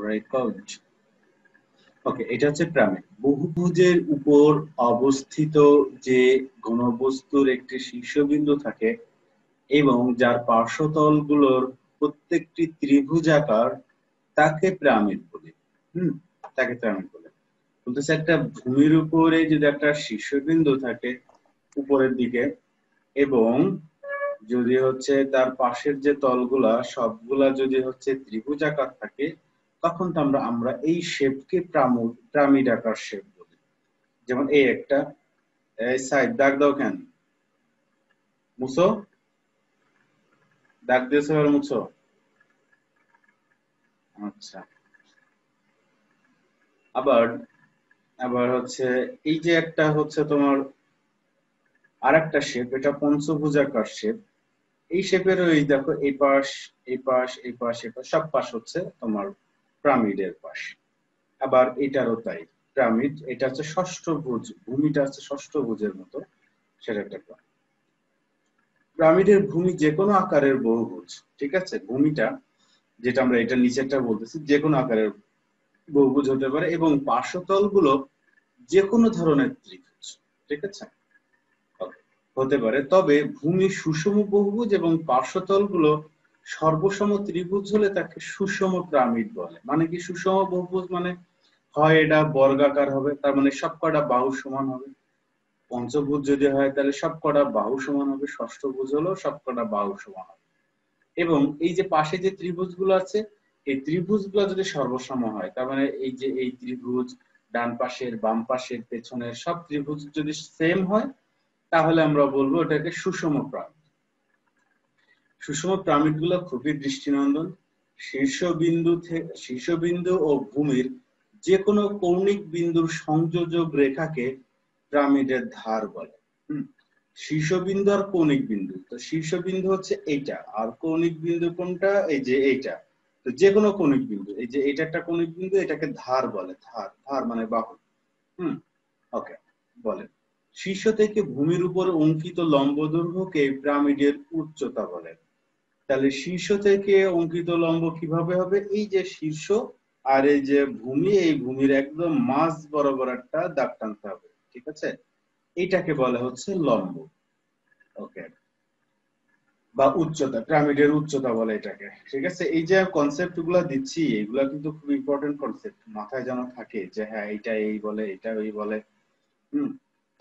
Record. ওকে, এটা হচ্ছে pyramid. বহুভুজের উপর অবস্থিত যে ঘনবস্তুর একটি শীর্ষবিন্দু থাকে এবং যার পার্শ্বতলগুলোর প্রত্যেকটি ত্রিভুজাকার, তাকে পিরামিড বলে। তাকে পিরামিড বলে। বলতেছে একটা ভূমির উপরে যদি একটা শীর্ষবিন্দু থাকে উপরের দিকে, এবং যদি হচ্ছে তার পাশের যে তলগুলা সবগুলা যদি হচ্ছে ত্রিভুজাকার থাকে, তখন তো আমরা এই শেপকে পিরামিড আকার শেপ বলি। যেমন এই একটা, এই সাইড দাগ দাও কেন, মুছো, দাগ দিয়েছো আর মুছো। আচ্ছা, আবার আবার হচ্ছে এই যে একটা হচ্ছে তোমার আরেকটা শেপ, এটা পঞ্চভুজাকার শেপ। এই শেপের ওই দেখো এই পাশ এই পাশ এই পাশ এই পাশ সব পাশ হচ্ছে তোমার পিরামিডের পাশ। আবার এটারও তাই, পিরামিড এটা হচ্ছে ষষ্ঠভুজ, ভূমিটা হচ্ছে ষষ্ঠভুজের মতো, সেটা একটা পিরামিড। পিরামিডের ভূমি যে কোনো আকারের বহুভুজ, ঠিক আছে? ভূমিটা যেটা আমরা এটা নিচেরটা বলতেছি, যে কোনো আকারের বহুভুজ হতে পারে এবং পার্শ্বতল গুলো যে কোনো ধরনের ত্রিভুজ, ঠিক আছে, হতে পারে। তবে ভূমি সুষম বহুভুজ এবং পার্শ্বতল গুলো সর্বসম ত্রিভুজ হলে তাকে সুষম পিরামিড বলে। মানে কি সুষম বহুভুজ মানে? হয় এটা বর্গাকার হবে, তার মানে সবকটা বাহু সমান হবে। পঞ্চভুজ যদি হয় তাহলে সবকটা বাহু সমান হবে। ষষ্ঠভুজ হলেও সবকটা বাহু সমান হবে। এবং এই যে পাশে যে ত্রিভুজগুলো আছে, এই ত্রিভুজগুলো যদি সর্বসম হয়, তার মানে এই যে এই ত্রিভুজ ডান পাশের বাম পাশের পেছনের সব ত্রিভুজ যদি সেম হয়, তাহলে আমরা বলবো এটাকে সুষম পিরামিড। সুষম পিরামিড গুলো খুবই দৃষ্টিনন্দন। শীর্ষবিন্দু ও ভূমির যে কোনো কৌণিক বিন্দুর সংযোজক রেখাকে পিরামিডের ধার বলে। শীর্ষবিন্দু আর কৌণিক বিন্দু, তো শীর্ষবিন্দু হচ্ছে এইটা, আর কৌণিক বিন্দু কোনটা? এই যে এইটা। তো যে কোনো কৌণিক বিন্দু, এই যে এটা একটা কৌণিক বিন্দু, এটাকে ধার বলে। ধার, ধার মানে বাহু। ওকে, বলে শীর্ষ থেকে ভূমির উপর অঙ্কিত লম্ব দৈর্ঘ্যকে পিরামিডের উচ্চতা বলে। তাহলে শীর্ষ থেকে অঙ্কিত লম্ব কিভাবে হবে? এই যে শীর্ষ আর এই যে ভূমি, এই ভূমির একদম মাঝ বরাবর একটা দাগ টানতে হবে, ঠিক আছে? এইটাকে বলা হচ্ছে লম্ব। ওকে, বা উচ্চতা, পিরামিডের উচ্চতা বলে এটাকে, ঠিক আছে? এই যে কনসেপ্ট গুলা দিচ্ছি, এগুলা কিন্তু খুব ইম্পর্টেন্ট কনসেপ্ট, মাথায় যেন থাকে যে হ্যাঁ এটা এই বলে, এটা ওই বলে।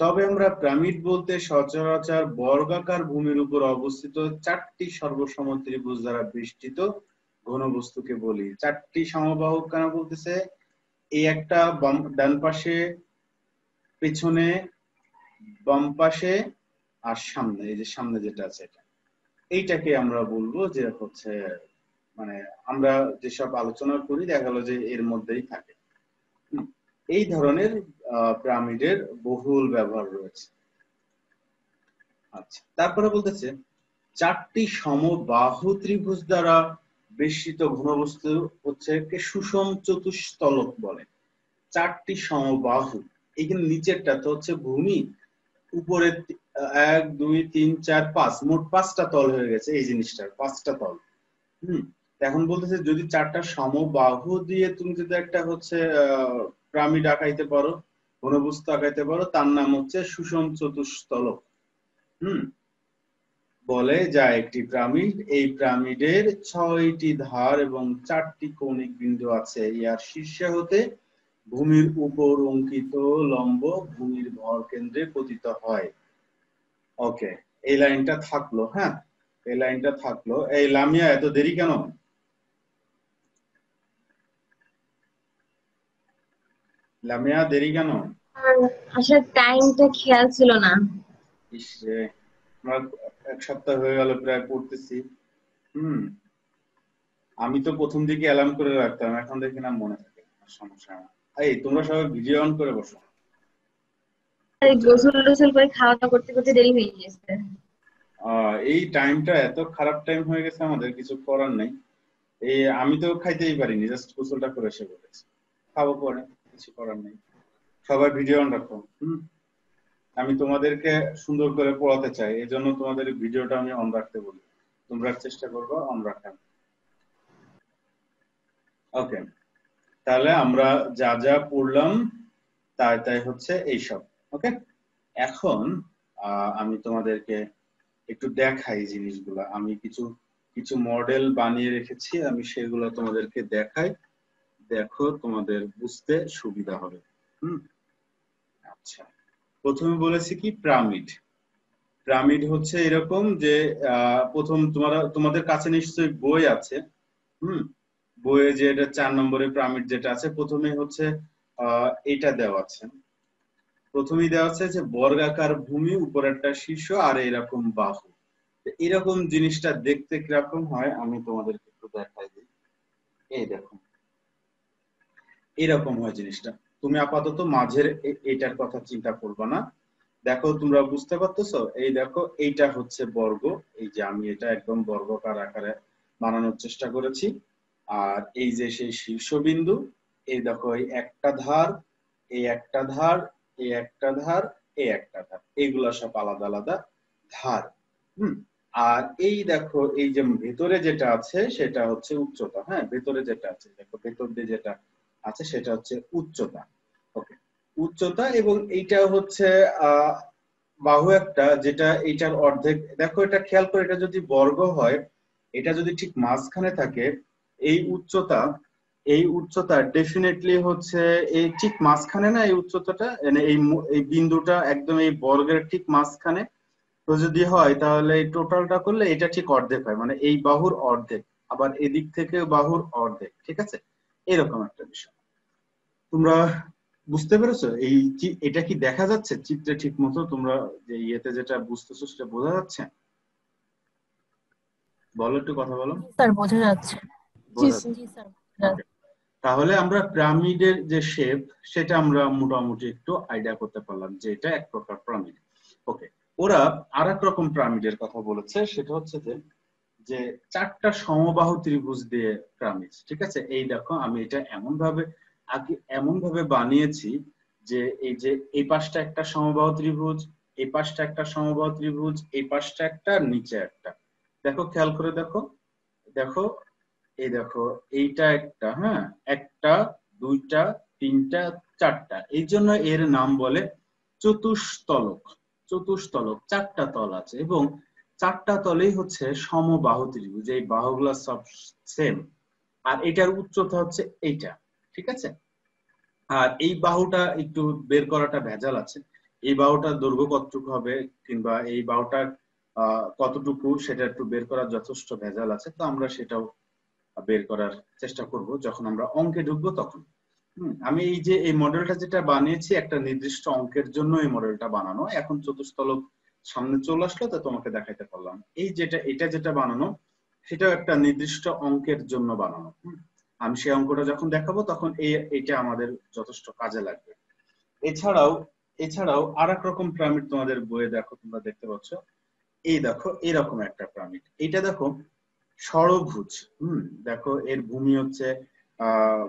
তবে আমরা পিরামিড বলতে সচরাচর বর্গাকার ভূমির উপর অবস্থিত চারটি সর্বসম ত্রিভুজ দ্বারা বেষ্টিত ঘনবস্তুকে বলি। চারটি সমবাহু কেন বলতেছে? এই একটা ডান পাশে, পেছনে, বাম পাশে আর সামনে, এই যে সামনে যেটা আছে এটা, এইটাকে আমরা বলবো যে হচ্ছে, মানে আমরা যেসব আলোচনা করি দেখা গেল যে এর মধ্যেই থাকে। এই ধরনের পিরামিডের বহুল ব্যবহার রয়েছে। আচ্ছা, তারপরে বলতেছে চারটি সমবাহু ত্রিভুজ দ্বারা বেষ্টিত ঘনবস্তু হচ্ছে সুষম চতুস্তলক বলে। চারটি সমবাহু, এখানে নিচেরটা তো হচ্ছে ভূমি, উপরে 1 2 3 4 5, মোট 5টা তল হয়ে গেছে এই জিনিসটার, 5টা তল। এখন বলতেছে যদি চারটা সমবাহু দিয়ে তুমি যদি একটা হচ্ছে পিরামিড আঁকাইতে পারো, ঘনবস্তু আঁকাইতে পারো, তার নাম হচ্ছে সুষম চতুস্তলক। বলে যা একটি পিরামিড, এই পিরামিডের 6টি ধার এবং 4টি কৌণিক বিন্দু আছে। ইয়ার শীর্ষে হতে ভূমির উপর অঙ্কিত লম্ব ভূমির ভর কেন্দ্রে পতিত হয়। ওকে, এই লাইনটা থাকলো। হ্যাঁ, এই লাইনটা থাকলো। এই লামিয়া, এত দেরি কেন? লামিয়া, দেরি কেন? আসলে টাইমটা খেয়াল ছিল না। ইসরে, আমরা 1 সপ্তাহ হয়ে গেল প্রায় পড়তেছি। আমি তো প্রথম দিকে অ্যালার্ম করে রাখতাম, এখন দেখি না মনে থাকে। সমস্যা না। এই তোমরা সবাই ভিডিও অন করে বসো। গোসল টোসল করে খাওয়া দাওয়া করতে করতে দেরি হয়ে গেছে। এই টাইমটা এত খারাপ টাইম হয়ে গেছে, আমাদের কিছু করার নেই। এই আমি তো খাইতেই পারিনি, জাস্ট গোসলটা করে এসে বলেছি খাবো পরে, কিছু করার নেই। সবাই ভিডিও অন রাখো। আমি তোমাদেরকে সুন্দর করে পড়াতে চাই, এই জন্য তোমাদের ভিডিওটা আমি অন রাখতে বলি। তোমরা চেষ্টা করবো অন রাখার। ওকে, তাহলে আমরা যা যা পড়লাম তাই তাই হচ্ছে এইসব। ওকে, এখন আমি তোমাদেরকে একটু দেখাই জিনিসগুলো। আমি কিছু কিছু মডেল বানিয়ে রেখেছি, আমি সেগুলো তোমাদেরকে দেখাই, দেখো তোমাদের বুঝতে সুবিধা হবে। আচ্ছা, প্রথমে বলেছি কি পিরামিড। পিরামিড হচ্ছে এরকম যে প্রথম তোমাদের কাছে নিশ্চয়ই বই আছে। বইয়ে যে এটা 4 নম্বরের পিরামিড যেটা আছে, প্রথমে হচ্ছে এটা দেওয়া আছে। প্রথমেই দেওয়া আছে যে বর্গাকার ভূমি, উপরে একটা শীর্ষ আর এরকম বাহু। এরকম জিনিসটা দেখতে কিরকম হয় আমি তোমাদেরকে একটু দেখাই দিই। এই দেখো এরকম হয় জিনিসটা। তুমি আপাতত মাঝের এটার কথা চিন্তা করবে না। দেখো তোমরা বুঝতে পারতেছো, এই দেখো এইটা হচ্ছে বর্গ, এই যে আমি এটা একদম বর্গাকার আকারে বানানোর চেষ্টা করেছি। আর এই যে সেই শীর্ষবিন্দু, এই দেখো এই একটা ধার, এই একটা ধার, এই একটা ধার, এই একটা ধার, এইগুলা সব আলাদা আলাদা ধার। আর এই দেখো এই যে ভেতরে যেটা আছে সেটা হচ্ছে উচ্চতা। হ্যাঁ, ভেতরে যেটা আছে দেখো, ভেতর দিয়ে যেটা আছে সেটা হচ্ছে উচ্চতা। ওকে, উচ্চতা। এবং এইটা হচ্ছে বাহু একটা, যেটা এইটার অর্ধেক। দেখো এটা খেয়াল করে, এটা যদি বর্গ হয়, এটা যদি ঠিক মাঝখানে থাকে, এই উচ্চতা, এই উচ্চতা ডেফিনেটলি হচ্ছে এই ঠিক মাঝখানে না, এই উচ্চতাটা মানে এই বিন্দুটা একদম এই বর্গের ঠিক মাঝখানে। তো যদি হয় তাহলে এই টোটালটা করলে এটা ঠিক অর্ধেক হয়, মানে এই বাহুর অর্ধেক, আবার এদিক থেকে বাহুর অর্ধেক। ঠিক আছে, এরকম একটা বিষয়। তোমরা বুঝতে পেরেছো? এটা কি দেখা যাচ্ছে চিত্রে ঠিক মতো? তোমরা যে ইয়েতে যেটা বুঝতেছো সেটা বোঝা যাচ্ছে? বলো, একটু কথা বলো। স্যার বোঝা যাচ্ছে। জি বোঝা জি যাচ্ছে। স্যার। তাহলে আমরা পিরামিডের যে শেপ সেটা আমরা মোটামুটি একটু আইডিয়া করতে পারলাম যে এটা এক প্রকার পিরামিড। ওকে, ওরা আরেক রকম পিরামিডের কথা বলেছে, সেটা হচ্ছে যে 4টা সমবাহু ত্রিভুজ দিয়ে পিরামিড। ঠিক আছে, এই দেখো আমি এটা এমন ভাবে বানিয়েছি যে এই যে এই পাশটা একটা সমবাহু ত্রিভুজ, এই পাশটা একটা সমবাহু ত্রিভুজ, এই পাশটা একটা, নিচে একটা। দেখো খেয়াল করে দেখো, দেখো এই দেখো এইটা একটা, হ্যাঁ, একটা, দুইটা, তিনটা, 4টা। এই জন্য এর নাম বলে চতুস্তলক। চতুস্তলক, 4টা তল আছে এবং 4টা তলেই হচ্ছে সমবাহু ত্রিভুজ। এই বাহুগুলা সব সেম, আর এটার উচ্চতা হচ্ছে এইটা। ঠিক আছে, আর এই বাহুটা একটু বের করাটা ভেজাল আছে। এই বাহুটার দৈর্ঘ্য কতটুকু হবে কিংবা এই বাহুটার কতটুকু, সেটা একটু বের করার যথেষ্ট ভেজাল আছে। তো আমরা সেটাও বের করার চেষ্টা করব যখন আমরা অঙ্কে ঢুকবো তখন। আমি এই যে এই মডেলটা যেটা বানিয়েছি, একটা নির্দিষ্ট অঙ্কের জন্য এই মডেলটা বানানো। এখন চতুস্তলক সামনে চলে আসলো তো তোমাকে দেখাইতে পারলাম। এই এটা যেটা বানানো সেটাও একটা নির্দিষ্ট অঙ্কের জন্য বানানো। আমি সেই অঙ্কটা যখন দেখাবো তখন এইটা আমাদের যথেষ্ট কাজে লাগবে। এছাড়াও এছাড়াও আরেক রকম পিরামিড তোমাদের বইয়ে দেখো, তোমরা দেখতে পাচ্ছ, এই দেখো এরকম একটা পিরামিড। এইটা দেখো ষড়ভুজ। দেখো এর ভূমি হচ্ছে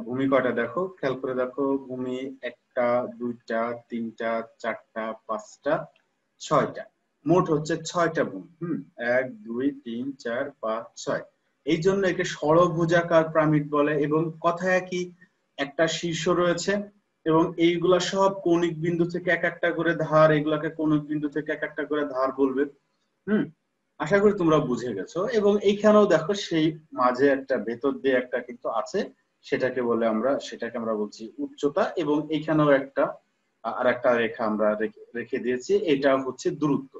ভূমি কয়টা দেখো, খেয়াল করে দেখো। ভূমি একটা, দুইটা, তিনটা, 4টা, 5টা, 6টা, মোট হচ্ছে 6টা ভূমি। 1 2 3 4 5 6। এই জন্য একে ষড়ভুজাকার পিরামিড বলে। এবং কথায় একই, একটা শীর্ষ রয়েছে এবং এইগুলা সব কৌণিক বিন্দু থেকে এক একটা করে ধার, এগুলাকে কৌণিক বিন্দু থেকে এক একটা করে ধার বলবে। আশা করি তোমরা বুঝে গেছো। এবং এইখানেও দেখো সেই মাঝে একটা, ভেতর দিয়ে একটা কিন্তু আছে, সেটাকে আমরা বলছি উচ্চতা। এবং এইখানেও একটা আর একটা রেখা আমরা রেখে দিয়েছি, এটা হচ্ছে দূরত্ব।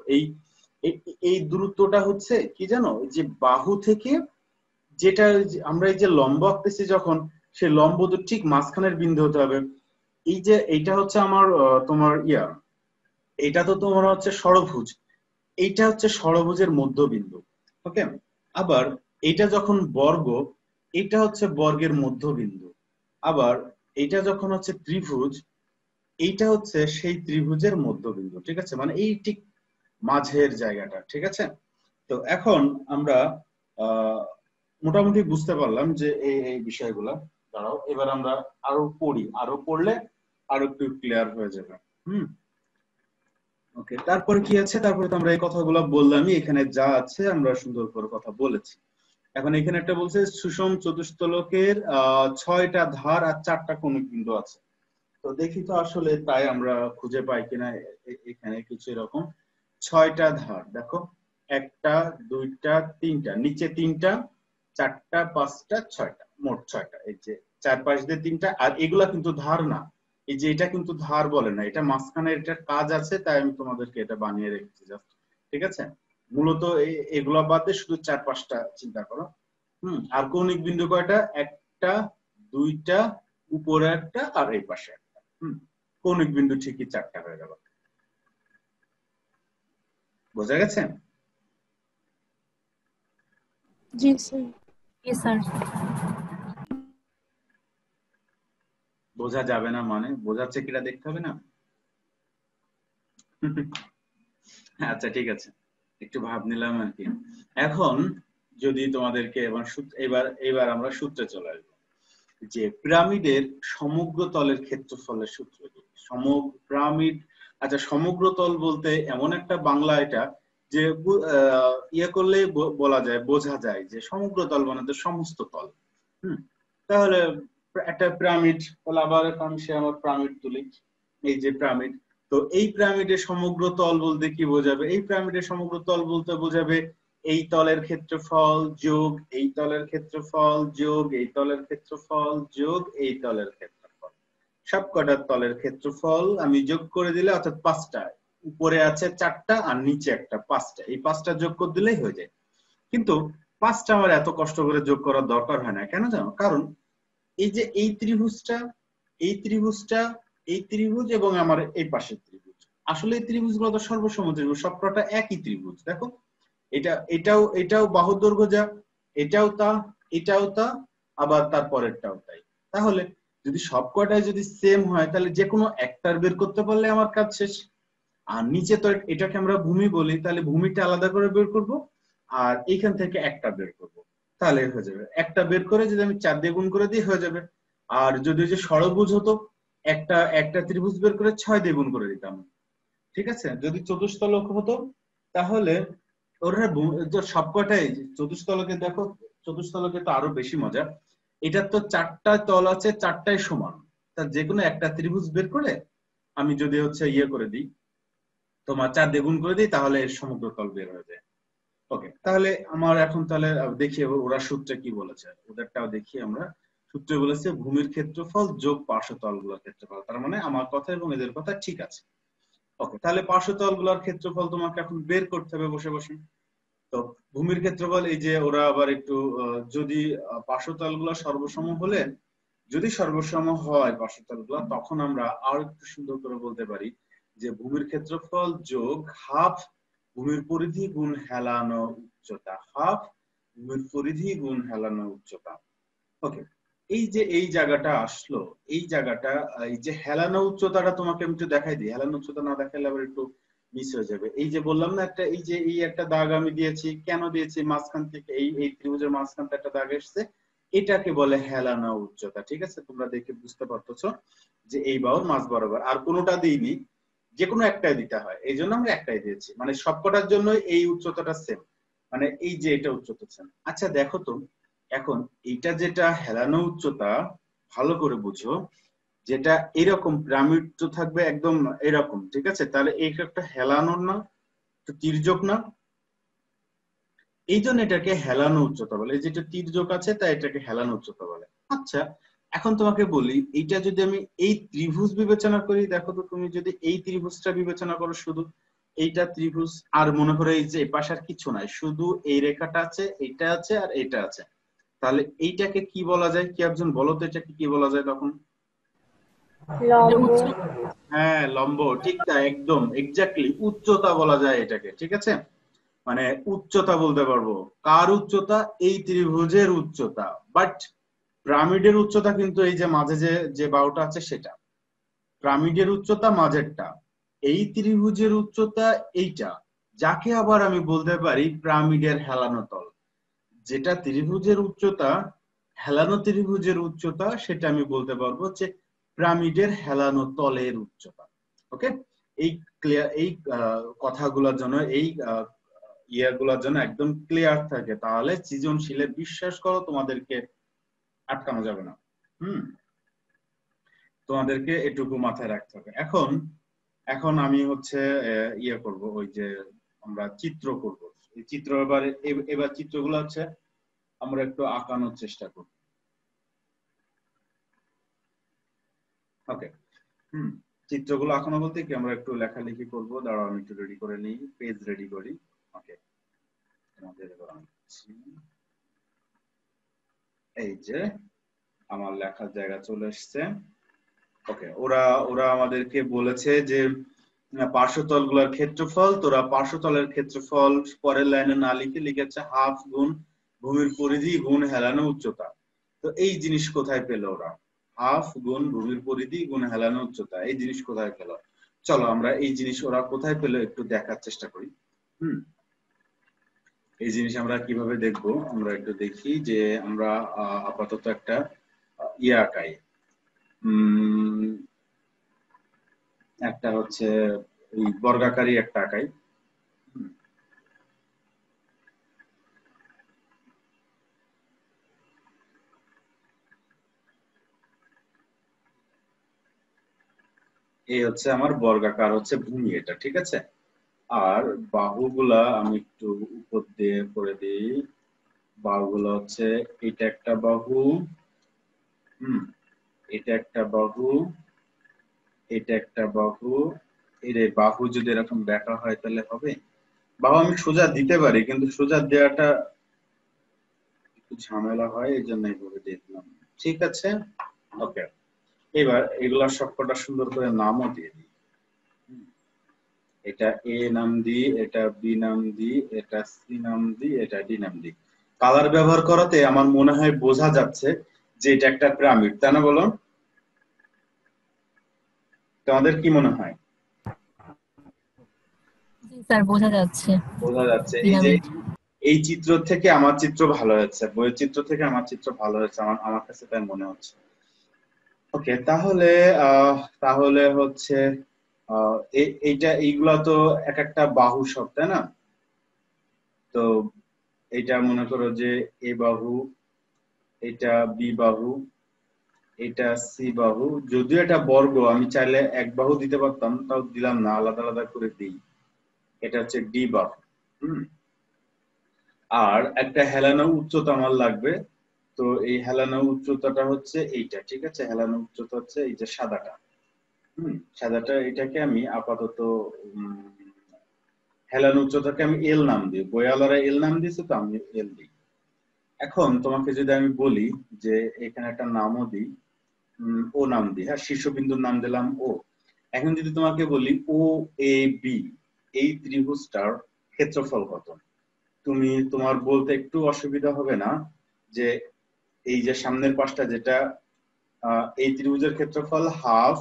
এই দূরত্বটা হচ্ছে কি জানো, যে বাহু থেকে যেটা আমরা এই যে লম্ব আঁকতেছি যখন, সেই লম্ব তো ঠিক মাঝখানের বিন্দু হতে হবে। এই যে এইটা হচ্ছে আমার তোমার এটা তো তোমার হচ্ছে ষড়ভুজ, এইটা হচ্ছে ষড়ভুজের মধ্যবিন্দু। ওকে, আবার এইটা যখন বর্গ, এটা হচ্ছে বর্গের মধ্যবিন্দু। আবার এইটা যখন হচ্ছে ত্রিভুজ, এইটা হচ্ছে সেই ত্রিভুজের মধ্যবিন্দু। ঠিক আছে, মানে এই ঠিক মাঝের জায়গাটা। ঠিক আছে, তো এখন আমরা মোটামুটি বুঝতে পারলাম যে এই বিষয়গুলা। দাঁড়াও, এবার আমরা আরো পড়ি, আরো পড়লে আরো একটু ক্লিয়ার হয়ে যাবে। ওকে, তারপরে কি আছে? তারপরে তো আমরা এই কথাগুলো বললামই, এখানে যা আছে আমরা সুন্দর করে কথা বলেছি। এখন এখানে একটা বলছে সুষম চতুস্তলকের 6টা ধার আর 4টা কোণিক বিন্দু আছে। তো দেখি তো আসলে তাই আমরা খুঁজে পাই কিনা। এখানে কিছু এরকম 6টা ধার, দেখো 1টা 2টা 3টা, নিচে 3টা 4টা 5টা 6টা, মোট 6টা। এই যে চারপাশ দিয়ে 3টা, আর এগুলা কিন্তু ধার না, এই যে এটা কিন্তু ধার বলে না, এটা মাঝখানে এটা কাজ আছে, তাই আমি তোমাদেরকে এটা বানিয়ে রেখেছি জাস্ট। ঠিক আছে, মূলত এগুলা বাদে শুধু 4-5টা চিন্তা করো। আর কৌণিক বিন্দু কয়টা? 1টা 2টা, উপরে একটা আর এই পাশে একটা। কৌণিক বিন্দু ঠিকই 4টা হয়ে গেল। বোঝা গেছে? জি স্যার। জি স্যার। বোঝা যাবে না মানে বোঝাচ্ছে কিনা দেখতে হবে না? আচ্ছা ঠিক আছে, একটু ভাব নিলাম আর কি। এখন যদি তোমাদেরকে এবার আমরা সূত্রে চলে আসবো, যে পিরামিডের সমগ্র তলের ক্ষেত্রফলের সূত্র কি? পিরামিড, আচ্ছা সমগ্র তল বলতে এমন একটা বাংলা এটা যে ইয়ে করলে বলা যায়, বোঝা যায় যে সমগ্র তল মানে তো সমস্ত তল। তাহলে একটা পিরামিড, তাহলে আবার আমার পিরামিড তুলি, এই যে পিরামিড, তো এই পিরামিডের সমগ্র তল বলতে কি বোঝাবে? এই পিরামিডের সমগ্র তল বলতে বোঝাবে এই তলের ক্ষেত্রফল যোগ এই তলের ক্ষেত্রফল যোগ এই তলের ক্ষেত্রফল যোগ এই তলের ক্ষেত্রফল, সবকটা তলের ক্ষেত্রফল আমি যোগ করে দিলে, অর্থাৎ 5টা, উপরে আছে 4টা আর নিচে একটা 5টা, এই 5টা যোগ করে দিলেই হয়ে যায়। কিন্তু 5টা আমার এত কষ্ট করে যোগ করার দরকার হয় না, কেন জানো? কারণ এই যে এই ত্রিভুজটা, এই ত্রিভুজটা, এই ত্রিভুজ এবং আমার এই পাশের ত্রিভুজ, আসলে এই ত্রিভুজগুলো তো সর্বসম ত্রিভুজ, সবকটা একই ত্রিভুজ। দেখো এটাও বাহুর দৈর্ঘ্য যা, এটাও তা, এটাও তা, আবার তারপরেরটাও তাই। তাহলে যদি সবকটাই যদি সেম হয়, তাহলে যে কোনো একটার বের করতে পারলে আমার কাজ শেষ। আর নিচে তো এটাকে আমরা ভূমি বলি, তাহলে ভূমিটা আলাদা করে বের করব, আর এইখান থেকে একটা বের করব, তাহলে হয়ে যাবে। একটা বের করে যদি আমি 4 দিয়ে গুণ করে দিই হয়ে যাবে। আর যদি যে ষড়ভুজ হতো, একটা ত্রিভুজ বের করে 6 দিয়ে গুণ করে দিতাম। ঠিক আছে, যদি চতুস্তলক হতো তাহলে ওরা সবকটাই চতুস্তলকে, দেখো চতুস্তলকে তো আরো বেশি মজা, এটার তো 4টা তল আছে, 4টাই সমান, তা যে কোনো একটা ত্রিভুজ বের করে আমি যদি হচ্ছে ইয়ে করে দিই, তোমার 4 দিয়ে গুণ করে দিই, তাহলে এর সমগ্র তল বের হয়ে যায়। ওকে, তাহলে আমার এখন তাহলে দেখি ওরা সূত্রে কি বলেছে, ওদেরটাও দেখি আমরা। সূত্রে বলেছে ভূমির ক্ষেত্রফল যোগ পার্শ্বতলগুলোর ক্ষেত্রফল, তার মানে আমার কথা এবং এদের কথা ঠিক আছে। ওকে, তাহলে পার্শ্বতলগুলোর ক্ষেত্রফল তোমাকে এখন বের করতে হবে বসে বসে। তো ভূমির ক্ষেত্রফল, এই যে ওরা আবার একটু যদি পার্শ্বতলগুলো সর্বসম হলে, যদি সর্বসম হয় পার্শ্বতলগুলো, তখন আমরা আর একটু সুন্দর করে বলতে পারি যে ভূমির ক্ষেত্রফল যোগ হাফ ভূমির পরিধি গুণ হেলানো উচ্চতা, হাফ ভূমির পরিধি গুণ হেলানো উচ্চতা। ওকে, এই যে এই জায়গাটা আসলো, এই জায়গাটা, এই যে হেলানো উচ্চতাটা তোমাকে আমি একটু দেখাই দিই, হেলানো উচ্চতা না দেখাইলে আবার একটু মিস হয়ে যাবে। এই যে বললাম না একটা, এই যে এই একটা দাগ আমি দিয়েছি, কেন দিয়েছি? মাঝখান থেকে এই ত্রিভুজের মাঝখান থেকে একটা দাগ এসছে, এটাকে বলে হেলানো উচ্চতা। ঠিক আছে, তোমরা দেখে বুঝতে পারতেছো যে এই বাহুর মাঝ বরাবর, আর কোনোটা দিইনি, যে কোনো একটাই দিতে হয়, এই জন্য আমরা একটাই দিয়েছি, মানে সবকটার জন্য এই উচ্চতাটা সেম, মানে এই যে এটা উচ্চতা সেম। আচ্ছা দেখো তো, এখন এটা যেটা হেলানো উচ্চতা, ভালো করে বুঝো, যেটা এরকম পিরামিড তো থাকবে একদম এরকম, ঠিক আছে, তাহলে এই একটা হেলানোর না, তো তির্যক না, এই জন্য এটাকে হেলানো উচ্চতা বলে। এই যেটা তির্যক আছে তাই এটাকে হেলানো উচ্চতা বলে। আচ্ছা এখন তোমাকে বলি, এইটা যদি আমি এই ত্রিভুজ বিবেচনা করি, দেখো তো তুমি যদি এই ত্রিভুজটা বিবেচনা করো, শুধু এইটা ত্রিভুজ, আর মনে করো এই যে এই পাশে আর কিছু নাই, শুধু এই রেখাটা আছে, এইটা আছে আর এইটা আছে, তাহলে এইটাকে কি বলা যায়? কি একজন বলো তো, এটাকে কি বলা যায় তখন? লম্ব। হ্যাঁ লম্ব, ঠিক তাই, একদম এক্স্যাক্টলি উচ্চতা বলা যায় এটাকে। ঠিক আছে, মানে উচ্চতা বলতে পারবো। কার উচ্চতা? এই ত্রিভুজের উচ্চতা। বাট পিরামিডের উচ্চতা কিন্তু এই যে মাঝে যে যে বাহুটা আছে সেটা, পিরামিডের উচ্চতা মাঝেরটা, এই ত্রিভুজের উচ্চতা এইটা, যাকে আবার আমি বলতে পারি পিরামিডের হেলানো তল। যেটা ত্রিভুজের উচ্চতা, হেলানো ত্রিভুজের উচ্চতা, সেটা আমি বলতে পারবো যে পিরামিডের হেলানো তলের উচ্চতা। ওকে, এই ক্লিয়ার, এই কথাগুলোর জন্য, এই ইয়াগুলোর জন্য একদম ক্লিয়ার থাকে, তাহলে সৃজনশীলে বিশ্বাস করো তোমাদেরকে আটকানো যাবে না। তোমাদেরকে এটুকু মাথায় রাখতে হবে। এখন আমি হচ্ছে ইয়ে করব, ওই যে আমরা চিত্র করব। এই চিত্র এবার চিত্রগুলো হচ্ছে আমরা একটু আঁকানোর চেষ্টা করব। ওকে, চিত্রগুলো আঁকানো বলতে কি আমরা একটু লেখালেখি করব। দাঁড়াও আমি একটু রেডি করে নিই, পেজ রেডি করি। ওকে, তোমাদের এই যে আমার লেখার জায়গা চলে এসেছে। ওকে, ওরা আমাদেরকে বলেছে যে পার্শ্বতলগুলোর ক্ষেত্রফল, তোরা পার্শ্বতলের ক্ষেত্রফল পরের লাইনে না লিখেছে হাফ গুণ ভূমির পরিধি গুণ হেলানো উচ্চতা। তো এই জিনিস কোথায় পেল ওরা? হাফ গুণ ভূমির পরিধি গুণ হেলানো উচ্চতা, এই জিনিস কোথায় পেল? চলো আমরা এই জিনিস ওরা কোথায় পেল একটু দেখার চেষ্টা করি। এই জিনিস আমরা কিভাবে দেখব, আমরা একটু দেখি যে আমরা আপাতত একটা ইয়ে আঁকাই। একটা হচ্ছে এই বর্গাকারী একটা আঁকাই। এই হচ্ছে আমার বর্গাকার হচ্ছে ভূমি, এটা ঠিক আছে। আর বাহুগুলা আমি একটু উপর দিয়ে করে দিই। বাহুগুলো হচ্ছে এটা একটা বাহু, এটা একটা বাহু, এটা একটা বাহু। এর বাহু যদি এরকম দেখা হয় তাহলে হবে? বাহু আমি সোজা দিতে পারি, কিন্তু সোজা দেওয়াটা একটু ঝামেলা হয়, এই জন্য এইভাবে দিয়ে দিলাম। ঠিক আছে, ওকে। এবার এগুলা সবকটা সুন্দর করে নামও দিয়ে দিই। এটা এ নাম দিই, এটা বি নাম দিই, এটা সি নাম দিই, এটা ডি নাম দিই। কালার ব্যবহার করাতে আমার মনে হয় বোঝা যাচ্ছে যে এটা একটা পিরামিড, তাই না বলো? তোমাদের কি মনে হয়? জি স্যার, বোঝা যাচ্ছে। বোঝা যাচ্ছে। এই যে এই চিত্র থেকে আমার চিত্র ভালো হয়েছে, বইয়ের চিত্র থেকে আমার চিত্র ভালো হয়েছে, আমার কাছে তাই মনে হচ্ছে। ওকে, তাহলে হচ্ছে এইগুলা তো এক একটা বাহু সব, তাই না? তো এটা মনে করো যে এ বাহু, এটা বি বাহু, এটা সি বাহু। যদিও এটা বর্গ, আমি চাইলে এক বাহু দিতে পারতাম, তাও দিলাম না, আলাদা আলাদা করে দিই। এটা হচ্ছে ডি বাহু। আর একটা হেলানো উচ্চতা আমার লাগবে। তো এই হেলানো উচ্চতাটা হচ্ছে এইটা, ঠিক আছে। হেলানো উচ্চতা হচ্ছে এই যে সাদাটা, সাদাটা। এটাকে আমি আপাতত হেলানো উচ্চতাকে আমি এল নাম দিই। বইয়ালারা এল নাম দিয়েছে, তো আমি এল দিই। এখন তোমাকে যদি আমি বলি যে এখানে একটা নামও দিই, ও নাম দিই, হ্যাঁ, শীর্ষবিন্দুর নাম দিলাম ও। এখন যদি তোমাকে বলি ও এ বি, এই ত্রিভুজটার ক্ষেত্রফল কত, তুমি তোমার বলতে একটু অসুবিধা হবে না যে এই যে সামনের পাশটা যেটা, এই ত্রিভুজের ক্ষেত্রফল হাফ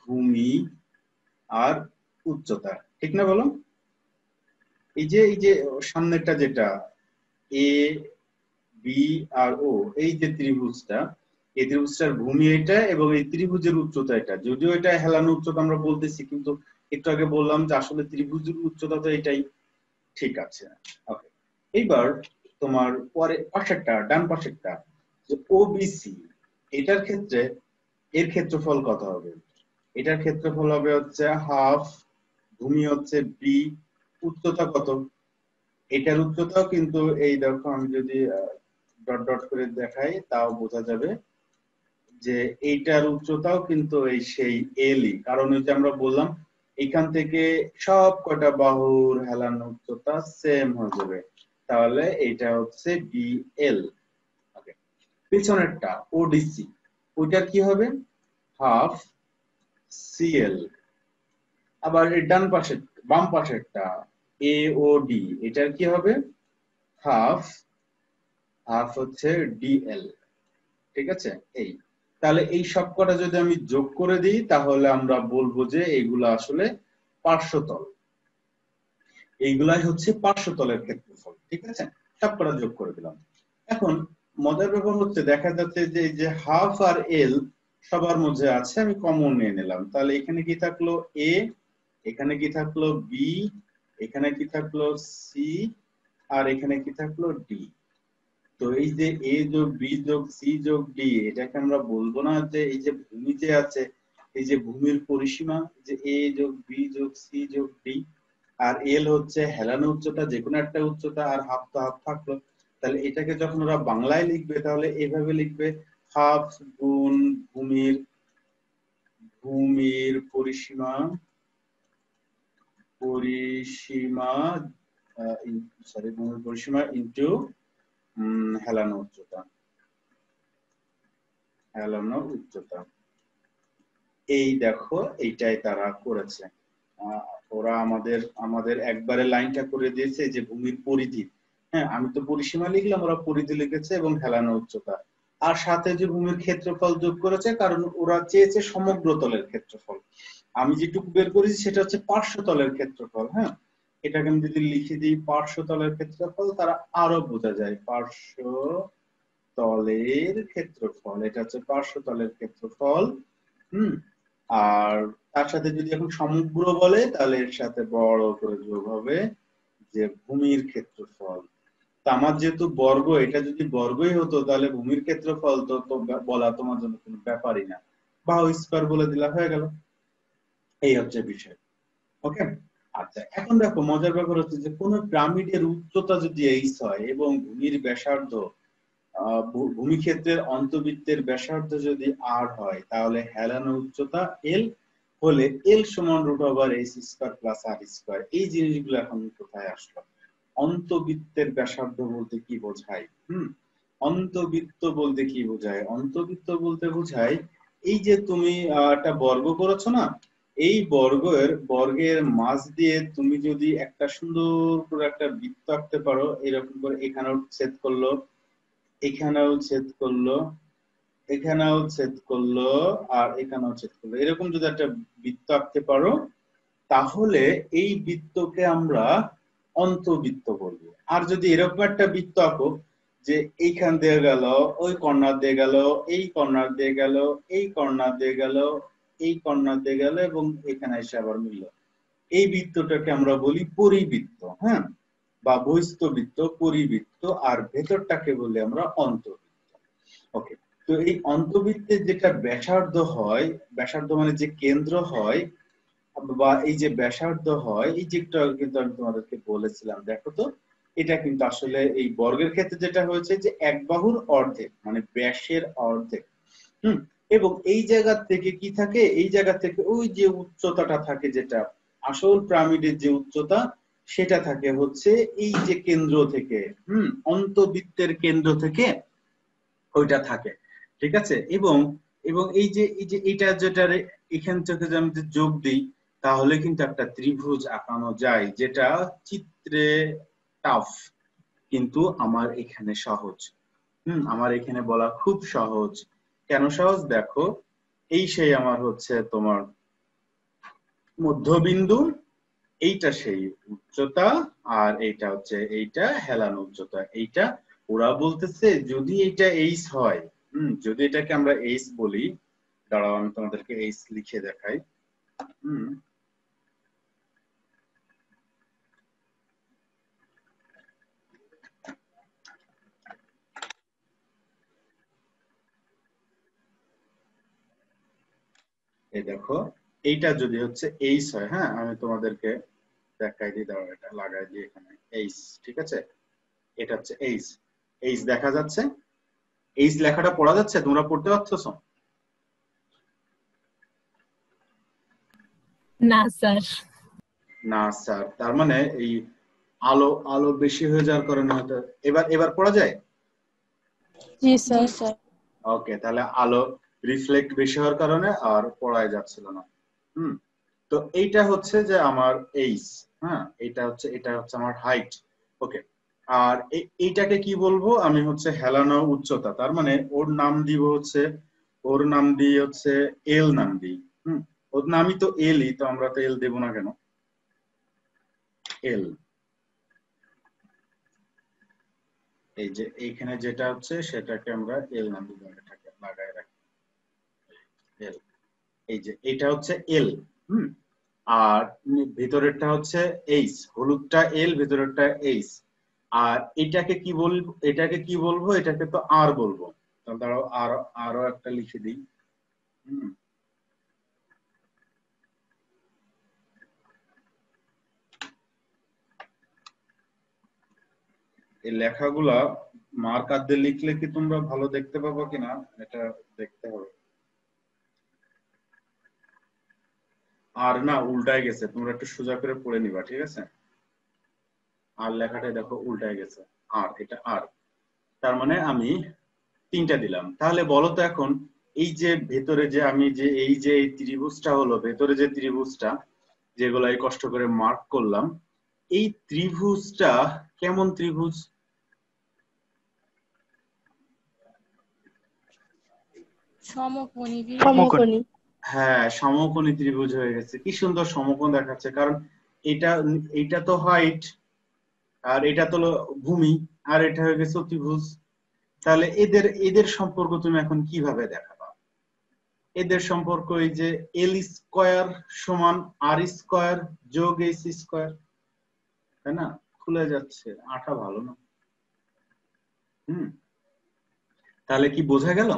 ভূমি আর উচ্চতা, ঠিক না বলো? এই যে সামনেরটা যেটা এ বি আর ও, এই যে ত্রিভুজটা, এই ত্রিভুজটার ভূমি এটা এবং এই ত্রিভুজের উচ্চতা এটা। যদিও এটা হেলানো উচ্চতা আমরা বলতেছি, কিন্তু একটু আগে বললাম যে আসলে ত্রিভুজের উচ্চতা তো এটাই, ঠিক আছে। ওকে, এইবার তোমার পরে পাশেরটা, ডান পাশেরটা যে ওবিসি, এটার ক্ষেত্রে এর ক্ষেত্রফল কত হবে? এটার ক্ষেত্রফল হবে হচ্ছে হাফ, ভূমি হচ্ছে বি, উচ্চতা কত? এটার উচ্চতাও কিন্তু এই দেখো, আমি যদি ডট ডট করে দেখাই তাও বোঝা যাবে যে এইটার উচ্চতাও কিন্তু এই সেই এলই। কারণ ওই যে আমরা বললাম এখান থেকে সব কটা বাহুর হেলানো উচ্চতা সেম হয়ে যাবে, তাহলে এটা হচ্ছে বিএল। ওকে, পিছনেরটা ওডিসি, ওইটা কি হবে? Half CL. আবার এই ডান পাশের, বাম পাশেরটা এওডি, এটার কি হবে? হাফ হচ্ছে ডিএল, ঠিক আছে। এই তাহলে এই সবকটা যদি আমি যোগ করে দিই তাহলে আমরা বলবো যে এইগুলা আসলে পার্শ্বতল। এইগুলাই হচ্ছে পার্শ্বতলের ক্ষেত্রফল, ঠিক আছে। সবকটা যোগ করে দিলাম। এখন মজার ব্যাপার হচ্ছে দেখা যাচ্ছে যে এই যে হাফ আর এল সবার মধ্যে আছে, আমি কমন নিয়ে নিলাম। তাহলে এখানে কি থাকলো? এ, এখানে কি থাকলো? বি, এখানে কি থাকলো সি, আর এখানে কি থাকলো ডি। তো এই যে এ যোগ বি যোগ সি যোগ ডি, এটাকে আমরা বলবো না যে এই যে ভূমি যে আছে, এই যে ভূমির পরিসীমা, যে এ যোগ বি যোগ সি যোগ ডি, আর এল হচ্ছে হেলানো উচ্চতা, যে কোনো একটা উচ্চতা, আর হাফ তো হাফ থাকলো। তাহলে এটাকে যখন ওরা বাংলায় লিখবে তাহলে এইভাবে লিখবে, হাফ গুণ ভূমির ভূমির পরিসীমা পরিসীমা সরি ভূমির পরিসীমা ইনটু হেলানো উচ্চতা, হেলানো উচ্চতা। এই দেখো এইটাই তারা করেছে। ওরা আমাদের আমাদের একবারে লাইনটা করে দিয়েছে যে ভূমির পরিধি। হ্যাঁ, আমি তো পরিসীমা লিখলাম, ওরা পরিধি লিখেছে এবং হেলানো উচ্চতা, আর সাথে যে ভূমির ক্ষেত্রফল যোগ করেছে, কারণ ওরা চেয়েছে সমগ্র তলের ক্ষেত্রফল। আমি যেটুকু বের করেছি সেটা হচ্ছে পার্শ্বতলের ক্ষেত্রফল। হ্যাঁ, এটাকে আমি যদি লিখে দিই পার্শ্বতলের ক্ষেত্রফল, তারা আরো বোঝা যায় পার্শ্ব তলের ক্ষেত্রফল, এটা হচ্ছে পার্শ্বতলের ক্ষেত্রফল। আর তার সাথে যদি এখন সমগ্র বলে তাহলে এর সাথে বড় করে যোগ হবে যে ভূমির ক্ষেত্রফল। তা আমার যেহেতু বর্গ, এটা যদি বর্গই হতো তাহলে ভূমির ক্ষেত্রফল তো বলা তোমার জন্য কোনো ব্যাপারই না, বা স্কয়ার বলে দিলা হয়ে গেল। এই হচ্ছে বিষয়। ওকে, আচ্ছা এখন দেখো মজার ব্যাপার হচ্ছে যে কোন পিরামিডের উচ্চতা যদি এইচ হয় এবং ভূমির ব্যাসার্ধ ভূমিক্ষেত্রের অন্তবৃত্তের ব্যাসার্ধ যদি আর হয়, তাহলে হেলানো উচ্চতা এল হলে এল সমান √h² + r²। এই জিনিসগুলো এখন কোথায় আসলো? অন্তবৃত্তের ব্যাসার্ধ বলতে কি বোঝায়? অন্তবৃত্ত বলতে কি বোঝায়? অন্তবৃত্ত বলতে বোঝায় এই যে তুমি একটা বর্গ করেছো না, এই বর্গের মাঝ দিয়ে তুমি যদি একটা সুন্দর করে একটা বৃত্ত আঁকতে পারো, এরকম করে এখানেও ছেদ করলো, এখানেও ছেদ করলো, এখানেও ছেদ করলো, আর এখানেও ছেদ করলো, এরকম যদি একটা বৃত্ত আঁকতে পারো তাহলে এই বৃত্তকে আমরা অন্তবৃত্ত বলবো। আর যদি এরকম একটা বৃত্ত আঁকো যে এইখান দিয়ে গেল, ওই কর্নার দিয়ে গেল, এই কর্নার দিয়ে গেল, এই কর্নার দিয়ে গেল, এই কর্নার দিয়ে গেল এবং এখানে এসে আবার মিলল, এই বৃত্তটাকে আমরা বলি পরিবৃত্ত। হ্যাঁ, বা বহিস্থবৃত্ত, পরিবৃত্ত, আর ভেতরটাকে বলি আমরা অন্তবৃত্ত। ওকে, তো এই অন্তবৃত্তের যেটা ব্যাসার্ধ হয়, ব্যাসার্ধ মানে যে কেন্দ্র হয় বা এই যে ব্যাসার্ধ হয়, এই যে কিন্তু আমি তোমাদেরকে বলেছিলাম, দেখো তো এটা কিন্তু আসলে এই বর্গের ক্ষেত্রে যেটা হয়েছে যে এক বাহুর অর্ধেক, মানে ব্যাসের অর্ধেক। এবং এই জায়গা থেকে কি থাকে, এই জায়গা থেকে ওই যে উচ্চতাটা থাকে, যেটা আসল পিরামিডের যে উচ্চতা, সেটা থাকে হচ্ছে এই যে কেন্দ্র থেকে, অন্তবৃত্তের কেন্দ্র থেকে ওইটা থাকে। ঠিক আছে, এবং এবং এই যে এটা যেটা এখান থেকে যদি আমি যোগ দিই তাহলে কিন্তু একটা ত্রিভুজ আঁকানো যায়, যেটা চিত্রে টাফ কিন্তু আমার এখানে সহজ। আমার এখানে বলা খুব সহজ। কেন সহজ? দেখো, এই সেই আমার হচ্ছে তোমার মধ্যবিন্দু, এইটা সেই উচ্চতা, আর এইটা হচ্ছে এইটা হেলানো উচ্চতা। এইটা ওরা বলতেছে যদি এটা এইচ হয়, যদি এটাকে আমরা এইচ বলি, দাঁড়াও আমি তোমাদেরকে এইচ লিখে দেখাই। এই দেখো, এইটা যদি হচ্ছে এইচ হয়, হ্যাঁ আমি তোমাদেরকে দেখাই দিই, দাঁড়াও এটা লাগাই দিই এখানে, এইচ। ঠিক আছে, এটা হচ্ছে এইচ। এইচ দেখা যাচ্ছে? এইচ লেখাটা পড়া যাচ্ছে? তোমরা পড়তে পারছো? না স্যার। না স্যার, তার মানে এই আলো আলো বেশি হয়ে যাওয়ার কারণে হয়তো। এবার এবার পড়া যায়? জি স্যার। ওকে, তাহলে আলো রিফ্লেক্ট বেশি হওয়ার কারণে আর পড়াই যাচ্ছিল না। তো এইটা হচ্ছে যে আমার এইচ। হ্যাঁ, এটা হচ্ছে আমার হাইট। ওকে, আর এইটাকে কি বলবো আমি? হচ্ছে হেলানো উচ্চতা। তার মানে ওর নাম দিব হচ্ছে, ওর নাম দিয়ে হচ্ছে এল নাম দিই। ওর নামই তো এলই, তো আমরা তো এল দেবো না কেন? এল। এই যে এইখানে যেটা হচ্ছে সেটাকে আমরা এল নাম দিব, এটাকে লাগায় রাখি এল। এই যে এটা হচ্ছে এল। আর ভেতরেরটা হচ্ছে এইচ, হলুদটা এল, ভেতরেরটা এইচ। আর এটাকে কি বলবো, এটাকে তো আর বলবো। তাহলে দাঁড়াও আরো একটা লিখে দিই। এই লেখাগুলা মার্কার দিয়ে লিখলে কি তোমরা ভালো দেখতে পাবো কিনা এটা দেখতে হবে। আর না, উল্টায় গেছে, তোমরা একটু সোজা করে পড়ে নিবা, ঠিক আছে? আর লেখাটা দেখো উল্টায় গেছে, আর এটা আর, তার মানে আমি 3টা দিলাম। তাহলে বলো তো এখন এই যে ভেতরে যে আমি যে এই ত্রিভুজটা হলো, ভেতরে যে ত্রিভুজটা যেগুলো এই কষ্ট করে মার্ক করলাম, এই ত্রিভুজটা কেমন ত্রিভুজ? সমকোণী। হ্যাঁ, সমকোণী ত্রিভুজ হয়ে গেছে। কি সুন্দর সমকোণ দেখাচ্ছে, কারণ এটা তো হাইট, আর এটা তো ভূমি, আর এটা হয়ে গেছে ত্রিভুজ। তাহলে এদের সম্পর্ক তুমি এখন কিভাবে দেখাবা? এদের সম্পর্ক এই যে এল স্কয়ার সমান আর স্কয়ার যোগ এইচ স্কয়ার, তাই না? খুলে যাচ্ছে, আঠা ভালো না। তাহলে কি বোঝা গেল?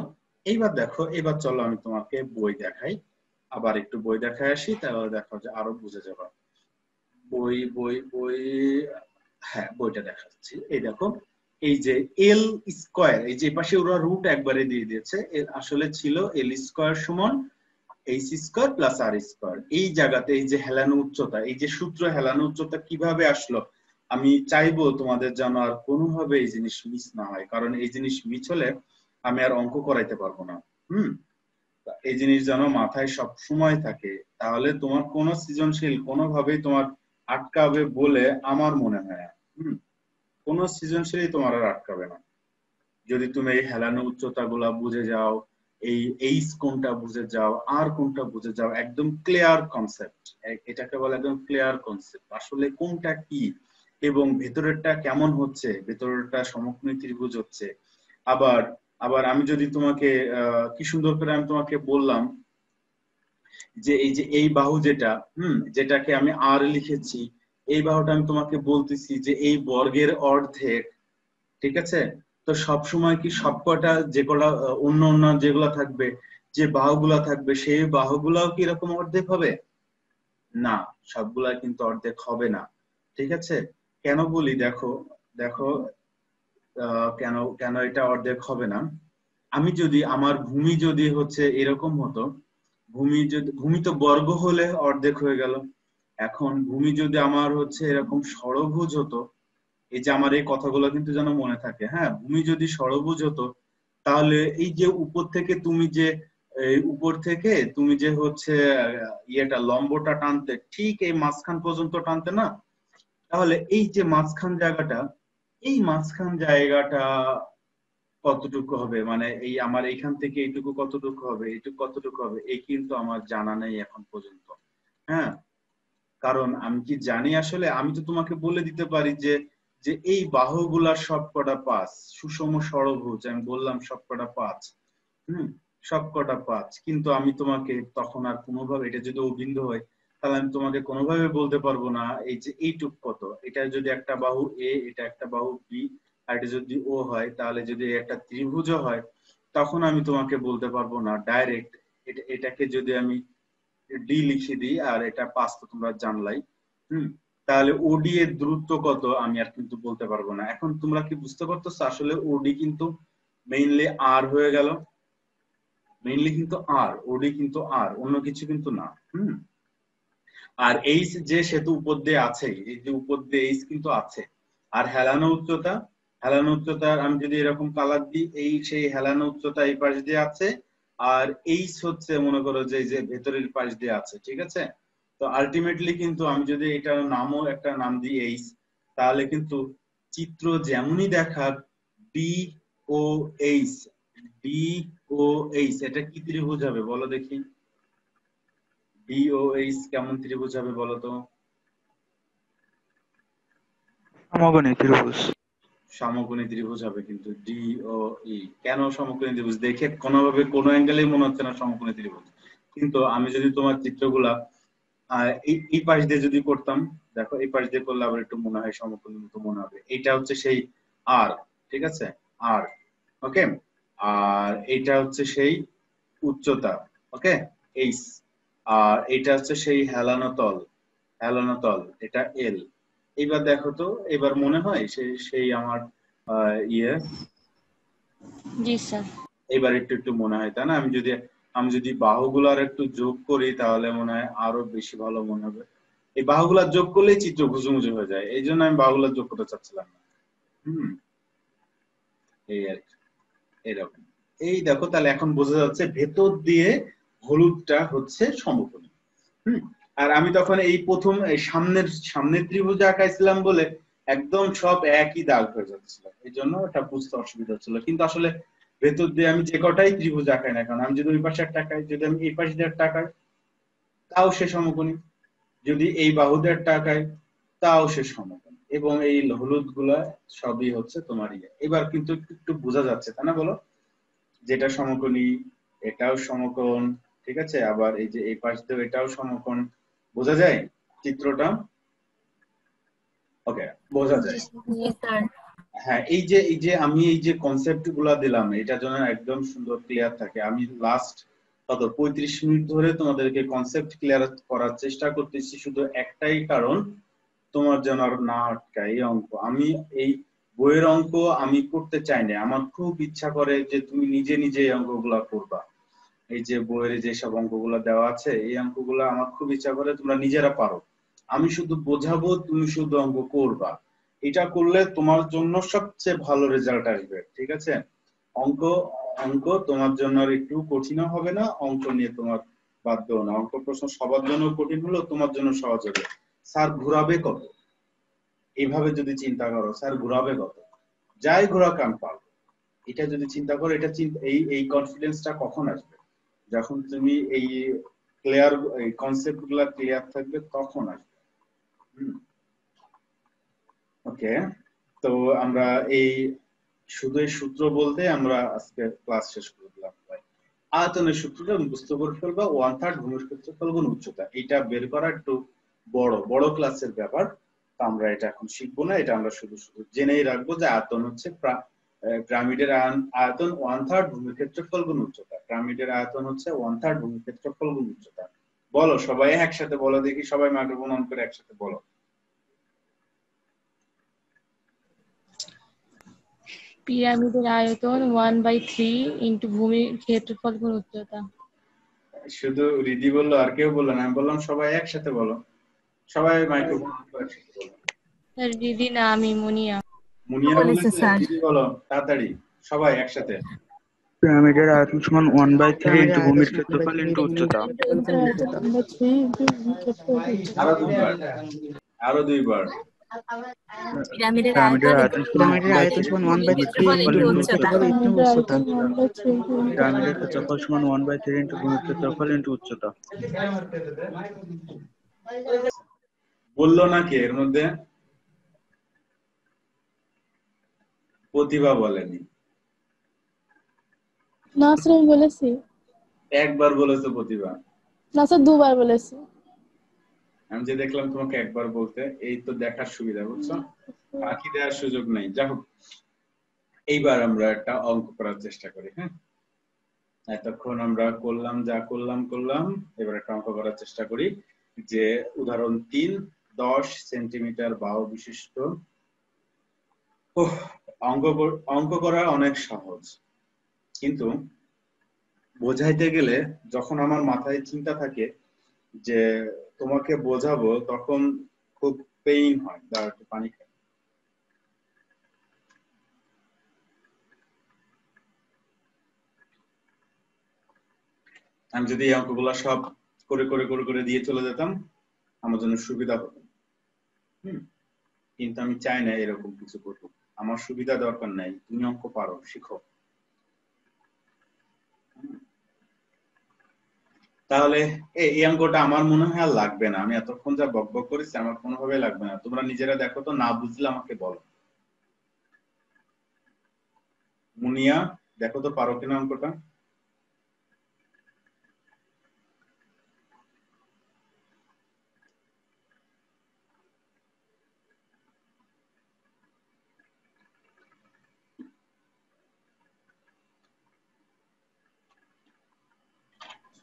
এইবার দেখো, এবার চলো আমি তোমাকে বই দেখাই, আবার একটু বই দেখায় আসি, তাহলে দেখো যে আরো বুঝে যাবে। বই বই বই হ্যাঁ, বইটা দেখাচ্ছি। এই দেখো, এই যে এল স্কয়ার, এই যে পাশে ওরা রুট একবারে দিয়ে দিয়েছে, আসলে ছিল এল স্কয়ার সমান এইচ স্কয়ার প্লাস আর স্কয়ার। এই জায়গাতে এই যে হেলানো উচ্চতা, এই যে সূত্র হেলানো উচ্চতা কিভাবে আসলো, আমি চাইবো তোমাদের যেন আর কোনোভাবে এই জিনিস মিস না হয়, কারণ এই জিনিস মিস হলে আমি আর অঙ্ক করাইতে পারবো না। এই জিনিস যেন মাথায় সব সময় থাকে, তাহলে তোমার কোনো সৃজনশীল কোনোভাবেই তোমার আটকাবে বলে আমার মনে হয় না। কোনো সৃজনশীলই তোমার আর আটকাবে না যদি তুমি এই হেলানো উচ্চতা গুলা বুঝে যাও, এই এইচ কোনটা বুঝে যাও, আর কোনটা বুঝে যাও, একদম ক্লিয়ার কনসেপ্ট। এটাকে বলে একদম ক্লিয়ার কনসেপ্ট, আসলে কোনটা কি এবং ভেতরেরটা কেমন হচ্ছে, ভেতরেরটা সমকোণী ত্রিভুজ হচ্ছে। আবার আবার আমি যদি তোমাকে কি সুন্দর করে আমি তোমাকে বললাম যে এই যে এই বাহু যেটা, যেটাকে আমি আর লিখেছি, এই বাহুটা আমি তোমাকে বলতেছি যে এই বর্গের অর্ধেক, ঠিক আছে? তো সব সময় কি সবকটা যেগুলা অন্য অন্য যেগুলা থাকবে, যে বাহুগুলা থাকবে, সেই বাহুগুলাও কি এরকম অর্ধেক হবে? না, সবগুলা কিন্তু অর্ধেক হবে না, ঠিক আছে? কেন বলি দেখো, দেখো কেন কেন এটা অর্ধেক হবে না। আমি যদি আমার ভূমি যদি হচ্ছে এরকম হতো, ভূমি তো বর্গ হলে অর্ধেক হয়ে গেল। এখন ভূমি যদি আমার হচ্ছে এরকম ষড়ভুজ হতো, এই যে আমার এই কথাগুলো কিন্তু যেন মনে থাকে, হ্যাঁ, ভূমি যদি ষড়ভুজ হতো, তাহলে এই যে উপর থেকে তুমি যে হচ্ছে ইয়েটা লম্বটা টানতে, ঠিক এই মাঝখান পর্যন্ত টানতে না, তাহলে এই যে মাঝখান জায়গাটা, এই মাঝখান জায়গাটা কতটুকু হবে, মানে এই আমার এইখান থেকে এইটুকু কতটুকু হবে, এইটুকু কতটুকু হবে, এই কিন্তু আমার জানা নেই এখন পর্যন্ত। হ্যাঁ, কারণ আমি কি জানি, আসলে আমি তো তোমাকে বলে দিতে পারি যে যে এই বাহুগুলা সবকটা 5, সুষম ষড়ভুজ, আমি বললাম সবকটা 5। সবকটা 5, কিন্তু আমি তোমাকে তখন আর কোনোভাবে, এটা যদি অভিন্ন হয় তাহলে আমি তোমাকে কোনোভাবে বলতে পারবো না এই যে এইটুক কত। এটা যদি একটা বাহু এ, এটা একটা বাহু বি, আর এটা যদি ও হয়, তাহলে যদি একটা ত্রিভুজ হয়, তখন আমি তোমাকে বলতে পারবো না ডাইরেক্ট। এটাকে যদি আমি ডি লিখে দিই, আর এটা 5 তো তোমরা জানলাই। তাহলে ওডি এর দূরত্ব কত আমি আর কিন্তু বলতে পারবো না। এখন তোমরা কি বুঝতে পারতেছো, আসলে ওডি কিন্তু মেইনলি আর হয়ে গেল, মেইনলি কিন্তু আর, ওডি কিন্তু আর, অন্য কিছু কিন্তু না। আর এইচ যে সেতু উপর দিয়ে আছে, এই যে উপর দিয়ে এইচ কিন্তু আছে। আর হেলানো উচ্চতা আমি যদি এরকম কালার দিই, এই সেই হেলানো উচ্চতা এই পাশ দিয়ে আছে, আর এইচ হচ্ছে মনে করো যে এই যে ভেতরের পাশ দিয়ে আছে, ঠিক আছে? তো আলটিমেটলি কিন্তু আমি যদি এটার নামও একটা নাম দিই এইচ, তাহলে কিন্তু চিত্র যেমনই দেখাক, D O H, D O H, এটা কি ত্রিভুজ হবে বলো দেখি? ডি ও এইচ কেমন ত্রিভুজ হবে বলো তো? সমকোণী ত্রিভুজ। সমকোণী ত্রিভুজ হবে কিন্তু ডি ও ই। কেন সমকোণী ত্রিভুজ? দেখে কোনোভাবে কোনো অ্যাঙ্গেলেই মনে হচ্ছে না সমকোণী ত্রিভুজ, কিন্তু আমি যদি তোমার চিত্রগুলা আর এই পাশ দিয়ে যদি করতাম, দেখো এই পাশ দিয়ে করলে আবার একটু মনে হয় সমকোণের মতো মনে হবে। এটা হচ্ছে সেই আর, ঠিক আছে, আর, ওকে। আর এটা হচ্ছে সেই উচ্চতা, ওকে, এইচ। আর এটা হচ্ছে সেই হেলানো তল, হেলানো তল, এটা এল। এবার দেখো তো, এবার মনে হয় সেই সেই আমার ইয়ে, জি স্যার। এবার একটু একটু মনে হয়, তাই না? আমি যদি বাহুগুলো আর একটু যোগ করি তাহলে মনে হয় আরো বেশি ভালো মনে হবে। এই বাহুগুলা যোগ করলেই চিত্র ঘুচুমুচু হয়ে যায়, এই জন্য আমি বাহুগুলা যোগ করতে চাচ্ছিলাম না। হুম, এই আর কি, এরকম। এই দেখো, তাহলে এখন বোঝা যাচ্ছে ভেতর দিয়ে হলুদটা হচ্ছে সমকোণী। হুম। আর আমি তখন এই প্রথম এই সামনের ত্রিভুজ আঁকাইছিলাম বলে একদম সব একই দাগ হয়ে যাচ্ছিল, এই জন্য এটা বুঝতে অসুবিধা হচ্ছিল। কিন্তু আসলে ভেতর দিয়ে আমি যে কটাই ত্রিভুজ আঁকাই না কারণ, আমি যদি ওই পাশে একটা আঁকাই, যদি আমি এই পাশে দিয়ে একটা আঁকাই, তাও সে সমকোণী। যদি এই বাহু দিয়ে একটা আঁকাই, তাও সে সমকোণী। এবং এই হলুদ গুলা সবই হচ্ছে তোমার ইয়ে। এবার কিন্তু একটু একটু বোঝা যাচ্ছে, তাই না বলো? যেটা সমকোণী, এটাও সমকোণ, ঠিক আছে। আবার এই যে এই পাশ দিয়ে এটাও সমকোণ, বোঝা যায় চিত্রটা? ওকে, বোঝা জি যায়। জি স্যার। হ্যাঁ, এই যে আমি এই যে কনসেপ্ট গুলা দিলাম, এটা যেন একদম সুন্দর ক্লিয়ার থাকে। আমি লাস্ট কত 35 মিনিট ধরে তোমাদেরকে কনসেপ্ট ক্লিয়ার করার চেষ্টা করতেছি, শুধু একটাই কারণ, তোমার যেন আর না আটকায় এই অঙ্ক। আমি এই বইয়ের অঙ্ক আমি করতে চাই না, আমার খুব ইচ্ছা করে যে তুমি নিজে নিজে এই অঙ্কগুলা করবা। এই যে বইয়ের যেসব অঙ্কগুলো দেওয়া আছে, এই অঙ্কগুলো আমার খুব ইচ্ছা করে তোমরা নিজেরা পারো, আমি শুধু বোঝাবো, তুমি শুধু অঙ্ক করবা। এটা করলে তোমার জন্য সবচেয়ে ভালো রেজাল্ট আসবে, ঠিক আছে। অঙ্ক অঙ্ক তোমার জন্য আর একটু কঠিনও হবে না, অঙ্ক নিয়ে তোমার বাধ্য না। অঙ্ক প্রশ্ন সবার জন্য কঠিন হলো, তোমার জন্য সহজ হবে। স্যার ঘুরাবে কত, এইভাবে যদি চিন্তা করো, স্যার ঘুরাবে কত, যাই ঘোরা কান পারো, এটা যদি চিন্তা করো, এটা এই কনফিডেন্সটা কখন আসবে? যখন তুমি এই ক্লিয়ার, এই কনসেপ্ট গুলা ক্লিয়ার থাকবে তখন আসবে। ওকে, তো আমরা এই শুধু এই সূত্র বলতে আমরা আজকে ক্লাস শেষ করে দিলাম। আয়তনের সূত্রটা মুখস্থ করে ফেলবা, 1/3 ভূমির ক্ষেত্রফল গুণ উচ্চতা। এটা বের করা একটু বড় বড় ক্লাসের ব্যাপার, তো আমরা এটা এখন শিখবো না। এটা আমরা শুধু শুধু জেনেই রাখবো যে আয়তন হচ্ছে পিরামিডের আয়তন 1/3 ভূমির ক্ষেত্রফল গুণ উচ্চতা। পিরামিডের আয়তন হচ্ছে 1/3 ভূমির ক্ষেত্রফল গুণ উচ্চতা। বলো সবাই একসাথে বলো দেখি, সবাই মাইক্রোফোন অন করে একসাথে বলো। পিরামিডের আয়তন 1/3 ইন্টু ভূমির ক্ষেত্রফল গুণ উচ্চতা। শুধু রিদি বললো, আর কেউ বললো না? আমি বললাম সবাই একসাথে বলো, সবাই মাইক্রোফোন অন করে একসাথে বলো। স্যার দিদি না, আমি মুনিয়া। মুনিয়া বলেছে বলেছে, স্যার। দিদি বলো তাড়াতাড়ি, সবাই একসাথে। পিরামিডের আয়তন সমান 1/3 ইন্টু ভূমির ক্ষেত্রফল ইন্টু উচ্চতা। পিরামিডের আয়তন 1/3 ইন্টু ভূমির ক্ষেত্রফল গুণ উচ্চতা। আরো দুইবার, আরো দুইবার। পিরামিডের পিরামিডের আয়তন আয়তন সমান ভূমির 1/3 ক্ষেত্রফল ইন্টু ইন্টু ভূমির উচ্চতা। ক্ষেত্রফল ইন্টু পিরামিডের উচ্চতা। আয়তন 1/3 ইন্টু ভূমির পিরামিডের ক্ষেত্রফল। ক্ষেত্রফল সমান 1/3 ইন্টু ভূমির ক্ষেত্রফল ইন্টু উচ্চতা। বললো নাকি এর মধ্যে? প্রতিভা বলেনি। না স্যার, আমি বলেছি। একবার বলেছো প্রতিভা। না স্যার, দুবার বলেছি। আমি যে দেখলাম তোমাকে একবার বলতে, এই তো দেখার সুবিধা, বুঝছো? ফাঁকি দেওয়ার সুযোগ নেই। যাই হোক, এইবার আমরা একটা অঙ্ক করার চেষ্টা করি। হ্যাঁ, এতক্ষণ আমরা করলাম যা করলাম, এবার একটা অঙ্ক করার চেষ্টা করি। যে উদাহরণ 3, 10 সেন্টিমিটার বাহু বিশিষ্ট। অঙ্ক করা অনেক সহজ, কিন্তু বোঝাইতে গেলে যখন আমার মাথায় চিন্তা থাকে যে তোমাকে বোঝাবো, তখন খুব পেইন হয়। দাঁড়া একটু পানি খাই। আমি যদি এই অঙ্কগুলো সব করে করে করে করে দিয়ে চলে যেতাম, আমার জন্য সুবিধা হতো। কিন্তু আমি চাই না এরকম কিছু করবো। আমার সুবিধা দরকার নাই, তুমি অঙ্ক পারো, শিখো। তাহলে এই অঙ্কটা আমার মনে হয় আর লাগবে না। আমি এতক্ষণ যা বকবক করেছি আমার কোনোভাবে লাগবে না। তোমরা নিজেরা দেখো তো, না বুঝলে আমাকে বলো। মুনিয়া, দেখো তো পারো কিনা অঙ্কটা।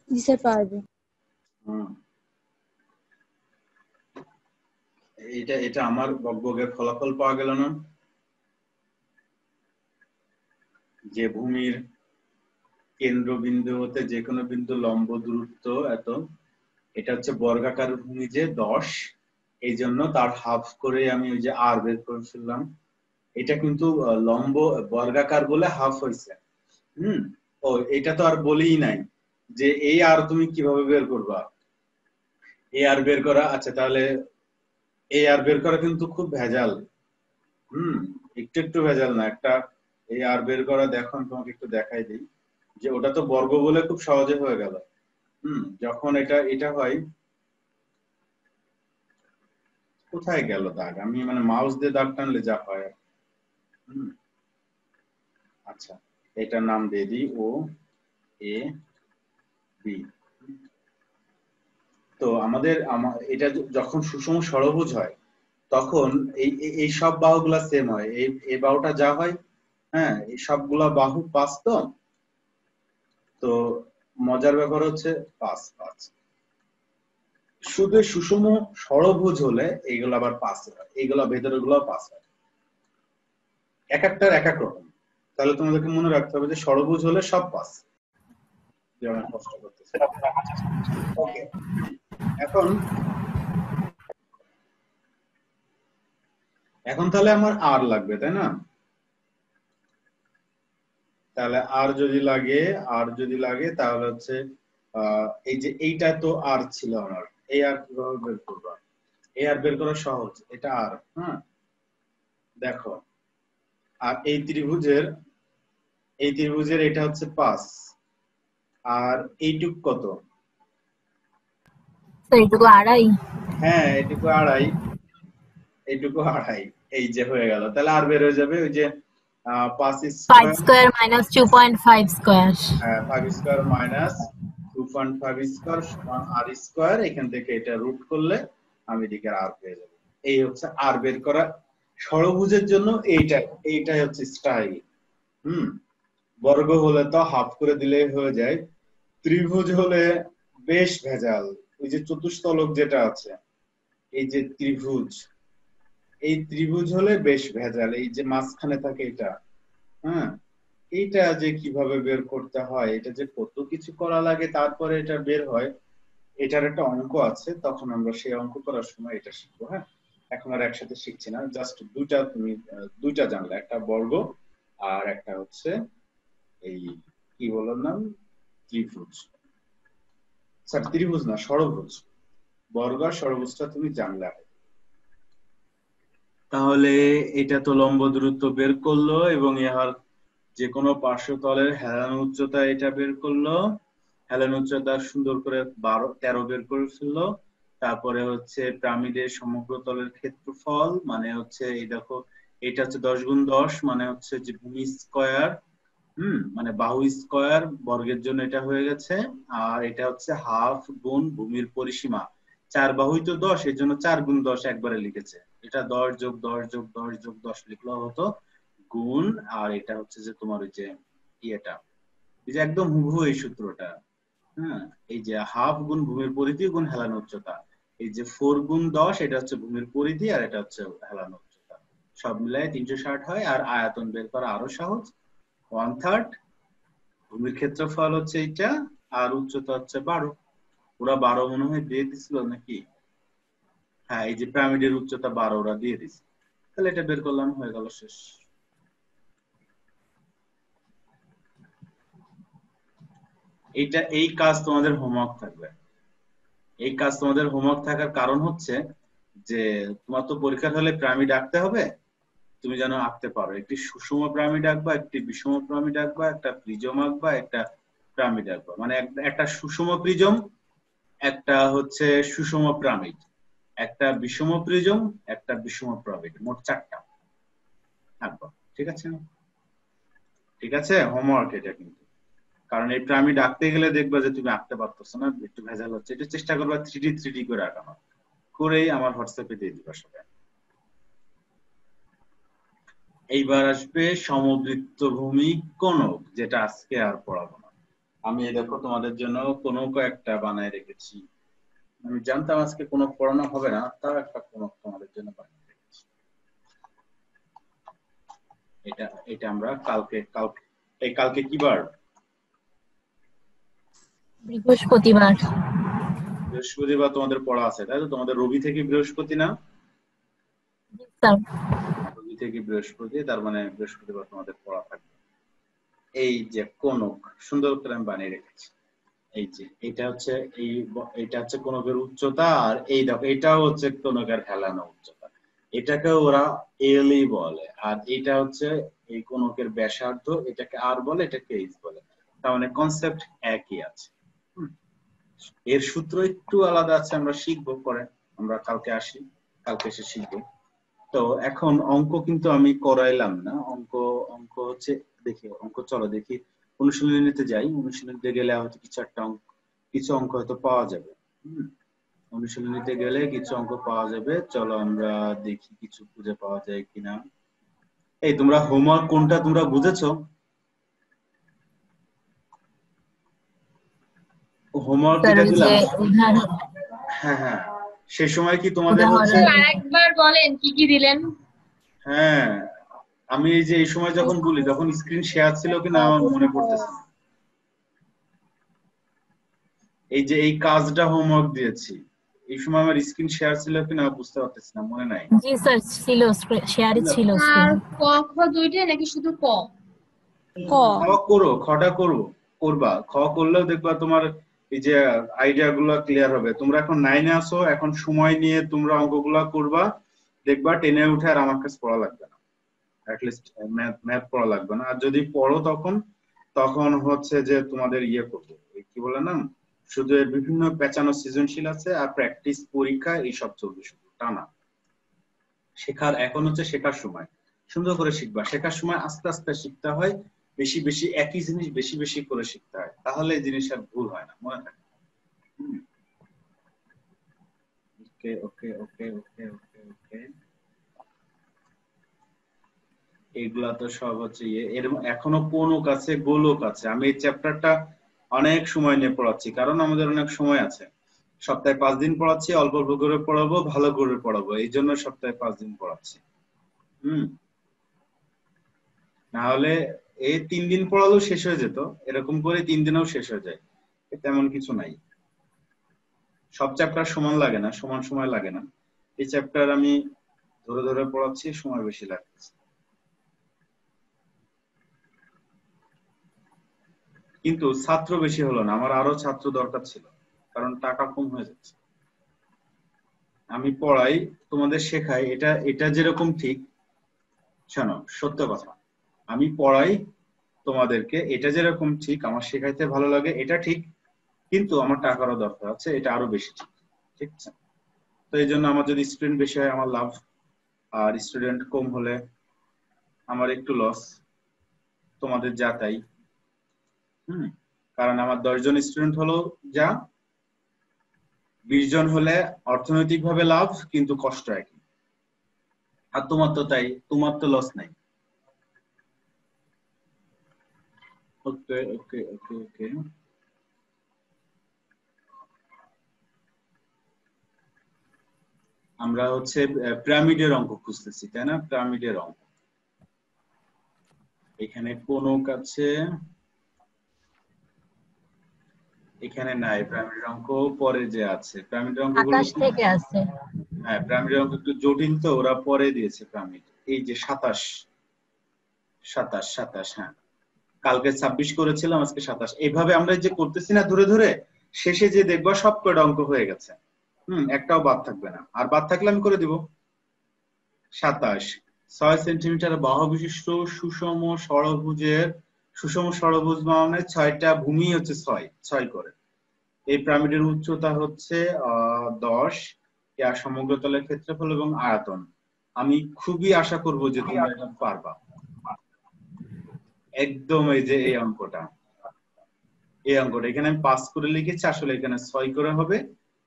জি স্যার পারবে। হুম। এটা এটা আমার বকবকের ফলাফল পাওয়া গেল না? যে ভূমির কেন্দ্রবিন্দু হতে যে কোনো বিন্দু লম্ব দূরত্ব এত, এটা হচ্ছে বর্গাকার ভূমি যে 10, এই জন্য তার হাফ করে আমি ওই যে আর বের করে ফেললাম। এটা কিন্তু লম্ব বর্গাকার বলে হাফ হয়েছে। ও এটা তো আর বলিই নাই যে এই আর তুমি কিভাবে বের করবা। এই আর বের করা, আচ্ছা তাহলে এই আর বের করা কিন্তু খুব ভেজাল। একটু একটু ভেজাল না, একটা এই আর বের করা দেখো আমি তোমাকে একটু দেখাই দিই। যে ওটা তো বর্গ বলে খুব সহজে হয়ে গেল। যখন এটা এটা হয়, কোথায় গেল দাগ, আমি মানে মাউস দিয়ে দাগ টানলে যা হয়। আচ্ছা এটার নাম দিয়ে দিই ও এ বি। তো আমাদের এটা যখন সুষম ষড়ভুজ হয় তখন এই এই সব বাহুগুলা সেম হয়। এই বাহুটা যা হয়, হ্যাঁ এই সবগুলা বাহু 5 তো। তো মজার ব্যাপার হচ্ছে 5 5 শুধু সুষম ষড়ভুজ হলে এইগুলো আবার 5 হয়, এইগুলা ভেতরের গুলো 5 হয়। এক একটার এক এক রকম। তাহলে তোমাদেরকে মনে রাখতে হবে যে ষড়ভুজ হলে সব 5। যেমন কষ্ট করতেছে। ওকে, এখন এখন তাহলে আমার আর লাগবে, তাই না? তাহলে আর যদি লাগে তাহলে হচ্ছে এই যে এইটা তো আর ছিল আমার, এই আর কিভাবে বের করবো? এই আর বের করা সহজ, এটা আর, হ্যাঁ দেখো, আর এই ত্রিভুজের এটা হচ্ছে 5, আর এইটুক কত? তো এইটুকু আড়াই। হ্যাঁ এইটুকু আড়াই, এইটুকু আড়াই। এই যে হয়ে গেল, তাহলে আর বের হয়ে যাবে ওই যে 5 5 square, square minus 2.5 square. 5 square minus 2.5 square সমান আর স্কয়ার। এখান থেকে এটা রুট করলে আমি এদিকে আর পেয়ে যাব। এই হচ্ছে আর বের করা ষড়ভুজের জন্য এইটাই হচ্ছে স্টাইল। বর্গ হলে তো হাফ করে দিলেই হয়ে যায়, ত্রিভুজ হলে বেশ ভেজাল। ওই যে চতুস্তলক যেটা আছে, এই যে ত্রিভুজ, এই ত্রিভুজ হলে বেশ ভেজাল। এই যে মাঝখানে থাকে এটা, হ্যাঁ এইটা যে কিভাবে বের করতে হয়, এটা যে কত কিছু করা লাগে তারপরে এটা বের হয়, এটার একটা অঙ্ক আছে, তখন আমরা সেই অঙ্ক করার সময় এটা শিখবো। হ্যাঁ এখন আর একসাথে শিখছি না, জাস্ট তুমি দুইটা জানলে, একটা বর্গ আর একটা হচ্ছে এই কি বলার নাম, ত্রিভুজ। স্যার ত্রিভুজ না, ষড়ভুজ। বর্গ আর ষড়ভুজটা তুমি জানলে। তাহলে এটা তো লম্ব দূরত্ব বের করলো এবং ইহার যে কোনো পার্শ্বতলের হেলান উচ্চতা এটা বের করলো। হেলান উচ্চতা সুন্দর করে 13 বের করে ফেললো। তারপরে হচ্ছে পিরামিডের সমগ্র তলের ক্ষেত্রফল, মানে হচ্ছে এই দেখো এটা হচ্ছে 10 গুণ 10, মানে হচ্ছে যে ভূমি স্কয়ার, মানে বাহু স্কয়ার, বর্গের জন্য এটা হয়ে গেছে। আর এটা হচ্ছে হাফ গুণ ভূমির পরিসীমা, 4 বাহুই তো 10, এর জন্য 4 গুণ 10 একবারে লিখেছে। এটা 10 যোগ 10 যোগ 10 যোগ 10 লিখলেও হতো, গুণ আর এটা হচ্ছে যে তোমার ওই যে ইয়েটা, এই যে একদম হুবহু এই সূত্রটা। হ্যাঁ এই যে হাফ গুণ ভূমির পরিধি গুণ হেলান উচ্চতা, এই যে 4 গুণ 10 এটা হচ্ছে ভূমির পরিধি আর এটা হচ্ছে হেলান উচ্চতা, সব মিলায় 360 হয়। আর আয়তন বের করা আরো সহজ, 1/3 ভূমির ক্ষেত্রফল হচ্ছে এইটা, আর উচ্চতা হচ্ছে 12। ওরা 12 মনে হয় দিয়ে দিছিল নাকি? হ্যাঁ এই যে পিরামিডের উচ্চতা 12 ওরা দিয়ে দিছে। তাহলে এটা বের করলাম, হয়ে গেল, শেষ। এইটা এই কাজ তোমাদের হোমওয়ার্ক থাকবে। এই কাজ তোমাদের হোমওয়ার্ক থাকার কারণ হচ্ছে যে তোমার তো পরীক্ষার হলে পিরামিড আঁকতে হবে, তুমি যেন আঁকতে পারো। একটি সুষম পিরামিড আঁকবা, একটি বিষম পিরামিড আঁকবা, একটা প্রিজম আঁকবা, একটা পিরামিড আঁকবা। মানে একটা সুষম প্রিজম, একটা হচ্ছে সুষম পিরামিড, একটা বিষম প্রিজম, একটা বিষম পিরামিড, মোট 4টা আঁকবা। ঠিক আছে? ঠিক আছে, হোমওয়ার্ক এটা কিন্তু। কারণ এই পিরামিড আঁকতে গেলে দেখবা যে তুমি আঁকতে পারতেছো না, একটু ভেজাল হচ্ছে। এটা চেষ্টা করবা 3D করে আঁকানো, করেই আমার হোয়াটসঅ্যাপে দিয়ে দিবা সবাই। এইবার আসবে সমবৃত্তভূমি কোণক, যেটা আজকে আর পড়াবো না। আমি দেখো তোমাদের জন্য কোনো একটা বানায় রেখেছি। আমি জানতাম আজকে কোনো পড়ানো হবে না, তাও একটা কোনো তোমাদের জন্য বানিয়ে রেখেছি। এটা এটা আমরা কালকে কি বার? বৃহস্পতিবার। বৃহস্পতিবার তোমাদের পড়া আছে, তাই তো? তোমাদের রবি থেকে বৃহস্পতি না? স্যার রবি থেকে বৃহস্পতি, তার মানে বৃহস্পতিবার তোমাদের পড়া থাকবে। এই যে কোনক, সুন্দর করে আমি বানিয়ে রেখেছি। এই যে এটা হচ্ছে কোনকের উচ্চতা, আর এই দেখো এটাও হচ্ছে কোনকের হেলানো উচ্চতা। এটাকে ওরা এলই বলে, আর এটা হচ্ছে এই কোনকের ব্যাসার্ধ, এটাকে আর বলে, এটাকে এইচ বলে। তার মানে কনসেপ্ট একই আছে। এর সূত্র একটু আলাদা আছে, আমরা শিখবো পরে, আমরা কালকে এসে শিখবো। তো এখন অঙ্ক কিন্তু আমি করাইলাম না, অঙ্ক হচ্ছে চলো দেখি অনুশীলনীতে যাই। অনুশীলনীতে গেলে হয়তো কিছু অঙ্ক হয়তো পাওয়া যাবে। অনুশীলনীতে গেলে কিছু অঙ্ক পাওয়া যাবে, চলো আমরা দেখি কিছু খুঁজে পাওয়া যায় কিনা। এই তোমরা হোমওয়ার্ক কোনটা তোমরা বুঝেছো? হোমওয়ার্ক স্যার যেটা ওই দিলাম, যে উদাহরণ হ্যাঁ সে সময় কি তোমাদের হচ্ছে? আরেকবার বলেন কি কি দিলেন? হ্যাঁ, আমি এই সময় যখন বলি তখন স্ক্রিন শেয়ার ছিল কিনা আমার মনে পড়তেছে না। এই কাজটা হোমওয়ার্ক দিয়েছি, এই সময় আমার স্ক্রিন শেয়ার ছিল কিনা বুঝতে পারতেছি না, মনে নাই। জি স্যার ছিল, শেয়ারে ছিল আর স্ক্রিন। ক খ দুইটাই নাকি শুধু ক? খটা করবা, খ করলেও দেখবা তোমার এই যে আইডিয়া গুলা ক্লিয়ার হবে। তোমরা এখন 9-এ আসো, এখন সময় নিয়ে তোমরা অঙ্কগুলা করবা, দেখবা 10-এ উঠে আর আমার কাছে পড়া লাগবে না, অ্যাটলিস্ট ম্যাথ পড়া লাগবে না। আর যদি পড়ো তখন হচ্ছে যে তোমাদের করবো, কি বলে না, শুধু এর বিভিন্ন পেঁচানো সৃজনশীল আছে আর প্র্যাকটিস পরীক্ষা এইসব চলবে শুধু টানা। এখন হচ্ছে শেখার সময়, সুন্দর করে শিখবা। শেখার সময় আস্তে আস্তে শিখতে হয়, বেশি বেশি একই জিনিস বেশি বেশি করে শিখতে হয়, তাহলে এই জিনিসটা ভুল হয় না, মনে থাকে। ওকে ওকে ওকে ওকে ওকে ওকে এগুলা তো সব হচ্ছে এর এখনো কোনক আছে, গোলক আছে। আমি এই চ্যাপ্টারটা অনেক সময় নিয়ে পড়াচ্ছি, কারণ আমাদের অনেক সময় আছে। সপ্তাহে 5 দিন পড়াচ্ছি, অল্প অল্প করে পড়াবো, ভালো করে পড়াবো, এই জন্য সপ্তাহে 5 দিন পড়াচ্ছি। না হলে এই 3 দিন পড়ালেও শেষ হয়ে যেত, এরকম করে 3 দিনেও শেষ হয়ে যায়, তেমন কিছু নাই। সব চ্যাপ্টার সমান লাগে না, সমান সময় লাগে না। এই চ্যাপ্টার আমি ধরে ধরে পড়াচ্ছি, সময় বেশি লাগছে। কিন্তু ছাত্র বেশি হলো না, আমার আরো ছাত্র দরকার ছিল, কারণ টাকা কম হয়ে যাচ্ছে। আমি পড়াই, তোমাদের শেখাই, এটা যেরকম ঠিক, শোনো সত্য কথা, আমি পড়াই তোমাদেরকে, এটা যেরকম ঠিক, আমার শেখাইতে ভালো লাগে, এটা ঠিক, কিন্তু আমার টাকারও দরকার আছে, এটা আরো বেশি ঠিক, ঠিক আছে? তো এই জন্য আমার যদি স্টুডেন্ট বেশি হয় আমার লাভ, আর স্টুডেন্ট কম হলে আমার একটু লস, তোমাদের যা তাই। কারণ আমার 10 জন স্টুডেন্ট হলো যা, 20 জন হলে অর্থনৈতিকভাবে লাভ, কিন্তু কষ্ট একই। আর তোমার তো তাই, তোমার তো লস নাই। ওকে ওকে ওকে ওকে আমরা হচ্ছে পিরামিডের অঙ্ক খুঁজতেছি, তাই না? পিরামিডের অঙ্ক এখানে কোনক আছে, এখানে নাই। পিরামিডের অঙ্ক পরে যে আছে, পিরামিডের অঙ্কগুলো 27 থেকে আছে। হ্যাঁ, পিরামিডের অঙ্ক একটু জটিল, তো ওরা পরে দিয়েছে পিরামিড। এই যে 27, হ্যাঁ কালকে 26 করেছিলাম, আজকে 27। এইভাবে আমরা যে করতেছি না ধরে ধরে, শেষে যে দেখবা সব কয়টা অঙ্ক হয়ে গেছে, একটাও বাদ থাকবে না, আর বাদ থাকলে আমি করে দিব। 27, 6 সেন্টিমিটার বাহু বিশিষ্ট সুষম ষড়ভুজ মানে 6টা ভূমি হচ্ছে 6 করে। এই পিরামিডের উচ্চতা হচ্ছে 10, এর সমগ্রতলের ক্ষেত্রফল এবং আয়তন। আমি খুবই আশা করব যে তোমরা এটা পারবা একদম। এই যে এই অঙ্কটা এখানে আমি 5 করে লিখেছি, আসলে এখানে 6 করে হবে।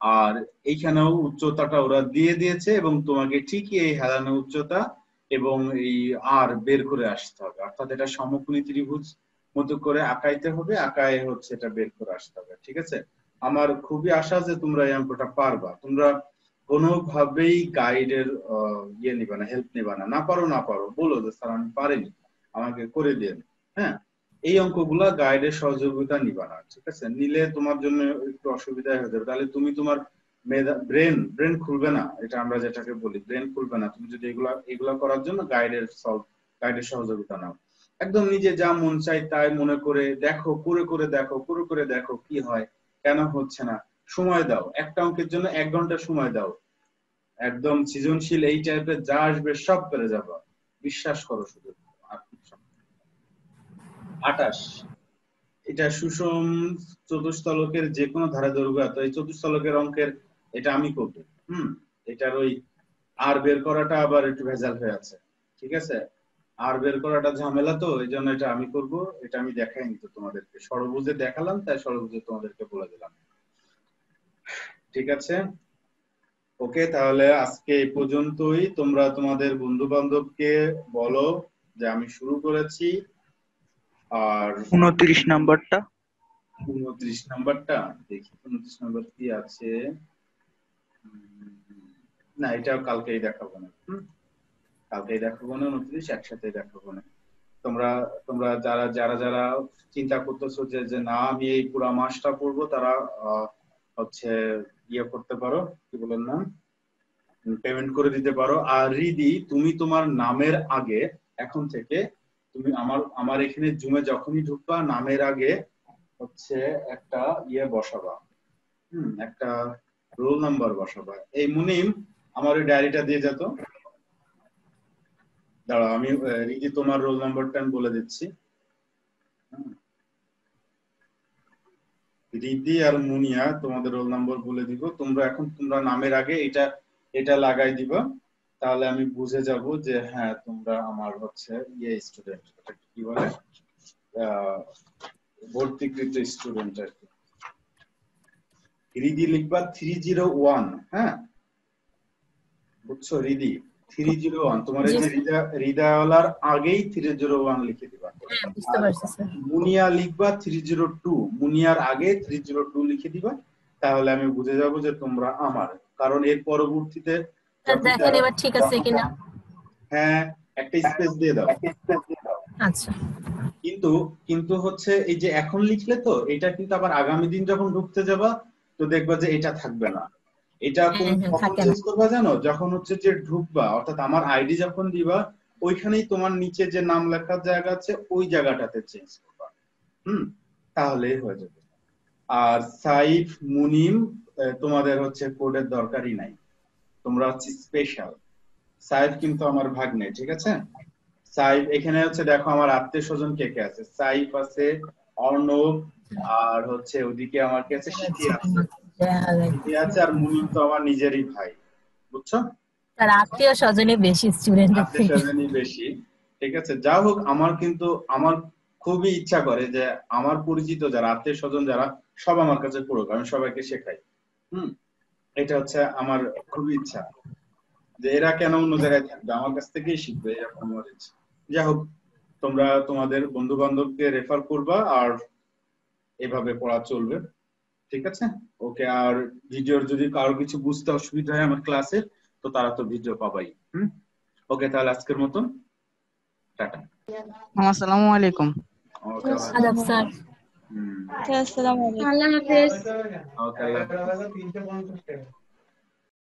আর এইখানেও উচ্চতাটা ওরা দিয়ে দিয়েছে, এবং তোমাকে ঠিকই এই হেলানো উচ্চতা এবং এই আর বের করে আসতে হবে, অর্থাৎ এটা সমকোণী ত্রিভুজ মতো করে আঁকাইতে হবে, আঁকায় হচ্ছে এটা বের করে আসতে হবে। ঠিক আছে, আমার খুবই আশা যে তোমরা এই অঙ্কটা পারবা। তোমরা কোনোভাবেই গাইডের নিবা না, হেল্প নিবা না। না পারো বলো যে স্যার আমি পারিনি, আমাকে করে দেন। হ্যাঁ, এই অঙ্কগুলা গাইডের সহযোগিতা নিবা না। ঠিক আছে, নিলে তোমার জন্য একটু অসুবিধা হয়ে যাবে। তাহলে তুমি তোমার ব্রেন খুলবে না, এটা আমরা যেটাকে বলি ব্রেন খুলবে না তুমি যদি এগুলা করার জন্য গাইডের সহযোগিতা নাও। একদম নিজে যা মন চাই তাই মনে করে দেখো, করে দেখো কি হয়, কেন হচ্ছে না। সময় দাও, একটা অঙ্কের জন্য 1 ঘন্টা সময় দাও। একদম সৃজনশীল এই টাইপের যা আসবে সব পেরে যাবা, বিশ্বাস করো শুধু। 28 এটা সুষম চতুস্তলকের যে কোনো ধারা দৈর্ঘ্য। তো এই চতুস্তলকের অঙ্কের এটা আমি করব। এটার ওই আর বের করাটা আবার একটু ভেজাল হয়ে আছে। ঠিক আছে, আর বের করাটা ঝামেলা, তো এই জন্য এটা আমি করব। এটা আমি দেখাইনি তো তোমাদেরকে, ষড়ভুজে দেখালাম তাই ষড়ভুজে তোমাদেরকে বলে দিলাম। ঠিক আছে, ওকে, তাহলে আজকে এই পর্যন্তই। তোমরা তোমাদের বন্ধু বান্ধবকে বলো যে আমি শুরু করেছি। আর 29 নাম্বারটা 29 নাম্বারটা দেখি, 29 নাম্বার কি আছে। না, এটা কালকেই দেখাবো না। কালকেই দেখাবো না, 29 একসাথে দেখাবো না। তোমরা যারা চিন্তা করতেছো যে না আমি এই পুরো মাসটা পড়বো, তারা হচ্ছে করতে পারো, কি বলেন না, পেমেন্ট করে দিতে পারো। আর রিদি, তুমি তোমার নামের আগে এখন থেকে তুমি আমার এখানে জুমে যখনই ঢুকবা নামের আগে হচ্ছে একটা বসাবা, একটা রোল নাম্বার বসাবা। এই মুনিম আমার ওই ডায়েরিটা দিয়ে যেত। দাঁড়াও, আমি রিদি তোমার রোল নাম্বারটা আমি বলে দিচ্ছি। রিদি আর মুনিয়া তোমাদের রোল নাম্বার বলে দিব। তোমরা নামের আগে এটা লাগাই দিবা, তাহলে আমি বুঝে যাব যে হ্যাঁ তোমরা আমার হচ্ছে স্টুডেন্ট, কি বলে ভর্তিকৃত স্টুডেন্ট আর কি। রিদি লিখবা 301। হ্যাঁ, বুঝছো রিদি 301, তোমার এই যে হৃদয়ওয়ালার আগেই 301 লিখে দিবা। বুঝতে পারছি স্যার। মুনিয়া লিখবা 302, মুনিয়ার আগে 302 লিখে দিবা, তাহলে আমি বুঝে যাব যে তোমরা আমার। কারণ এর পরবর্তীতে দেখেন এবার ঠিক আছে কিনা। হ্যাঁ, একটা স্পেস দিয়ে দাও। আচ্ছা, কিন্তু হচ্ছে এই যে এখন লিখলে তো এটা কিন্তু আবার আগামী দিন যখন ঢুকতে যাবা তো দেখবা যে এটা থাকবে না। এটা কখন চেঞ্জ করবা জানো? যখন হচ্ছে যে ঢুকবা, অর্থাৎ আমার আইডি যখন দিবা ওইখানেই তোমার নিচে যে নাম লেখার জায়গা আছে ওই জায়গাটাতে চেঞ্জ করবা। তাহলেই হয়ে যাবে। আর সাইফ, মুনিম তোমাদের হচ্ছে কোডের দরকারই নাই, তোমরা হচ্ছে স্পেশাল। সাইফ কিন্তু আমার ভাগ্নে, ঠিক আছে। সাইফ এখানে হচ্ছে দেখো আমার আত্মীয় স্বজন কে কে আছে। সাইফ আছে, অর্ণব, আর হচ্ছে ওদিকে আমার কে আছে, সিটি আছে, আর মুনিম তো আমার নিজেরই ভাই, বুঝছো। তার আত্মীয় স্বজনই বেশি, স্টুডেন্টের থেকে আত্মীয় স্বজনই বেশি। ঠিক আছে, যা হোক আমার খুবই ইচ্ছা করে যে আমার পরিচিত যারা আত্মীয় স্বজন যারা সব আমার কাছে পড়ুক, আমি সবাইকে শেখাই। এটা হচ্ছে আমার খুবই ইচ্ছা যে এরা কেন অন্য জায়গায় থাকবে, আমার কাছ থেকেই শিখবে, এরকম আমার ইচ্ছা। যাই হোক, তোমরা তোমাদের বন্ধু বান্ধবকে রেফার করবা আর এভাবে পড়া চলবে, ঠিক আছে। ওকে, আর ভিডিওর যদি কারো কিছু বুঝতে অসুবিধা হয় আমার ক্লাসে, তো তারা তো ভিডিও পাবাই। ওকে, তাহলে আজকের মতন টাটা। আসসালামু আলাইকুম। আদাব স্যার। আসসালামু আলাইকুম। আল্লাহ হাফেজ। ওকে, আল্লাহ হাফেজ।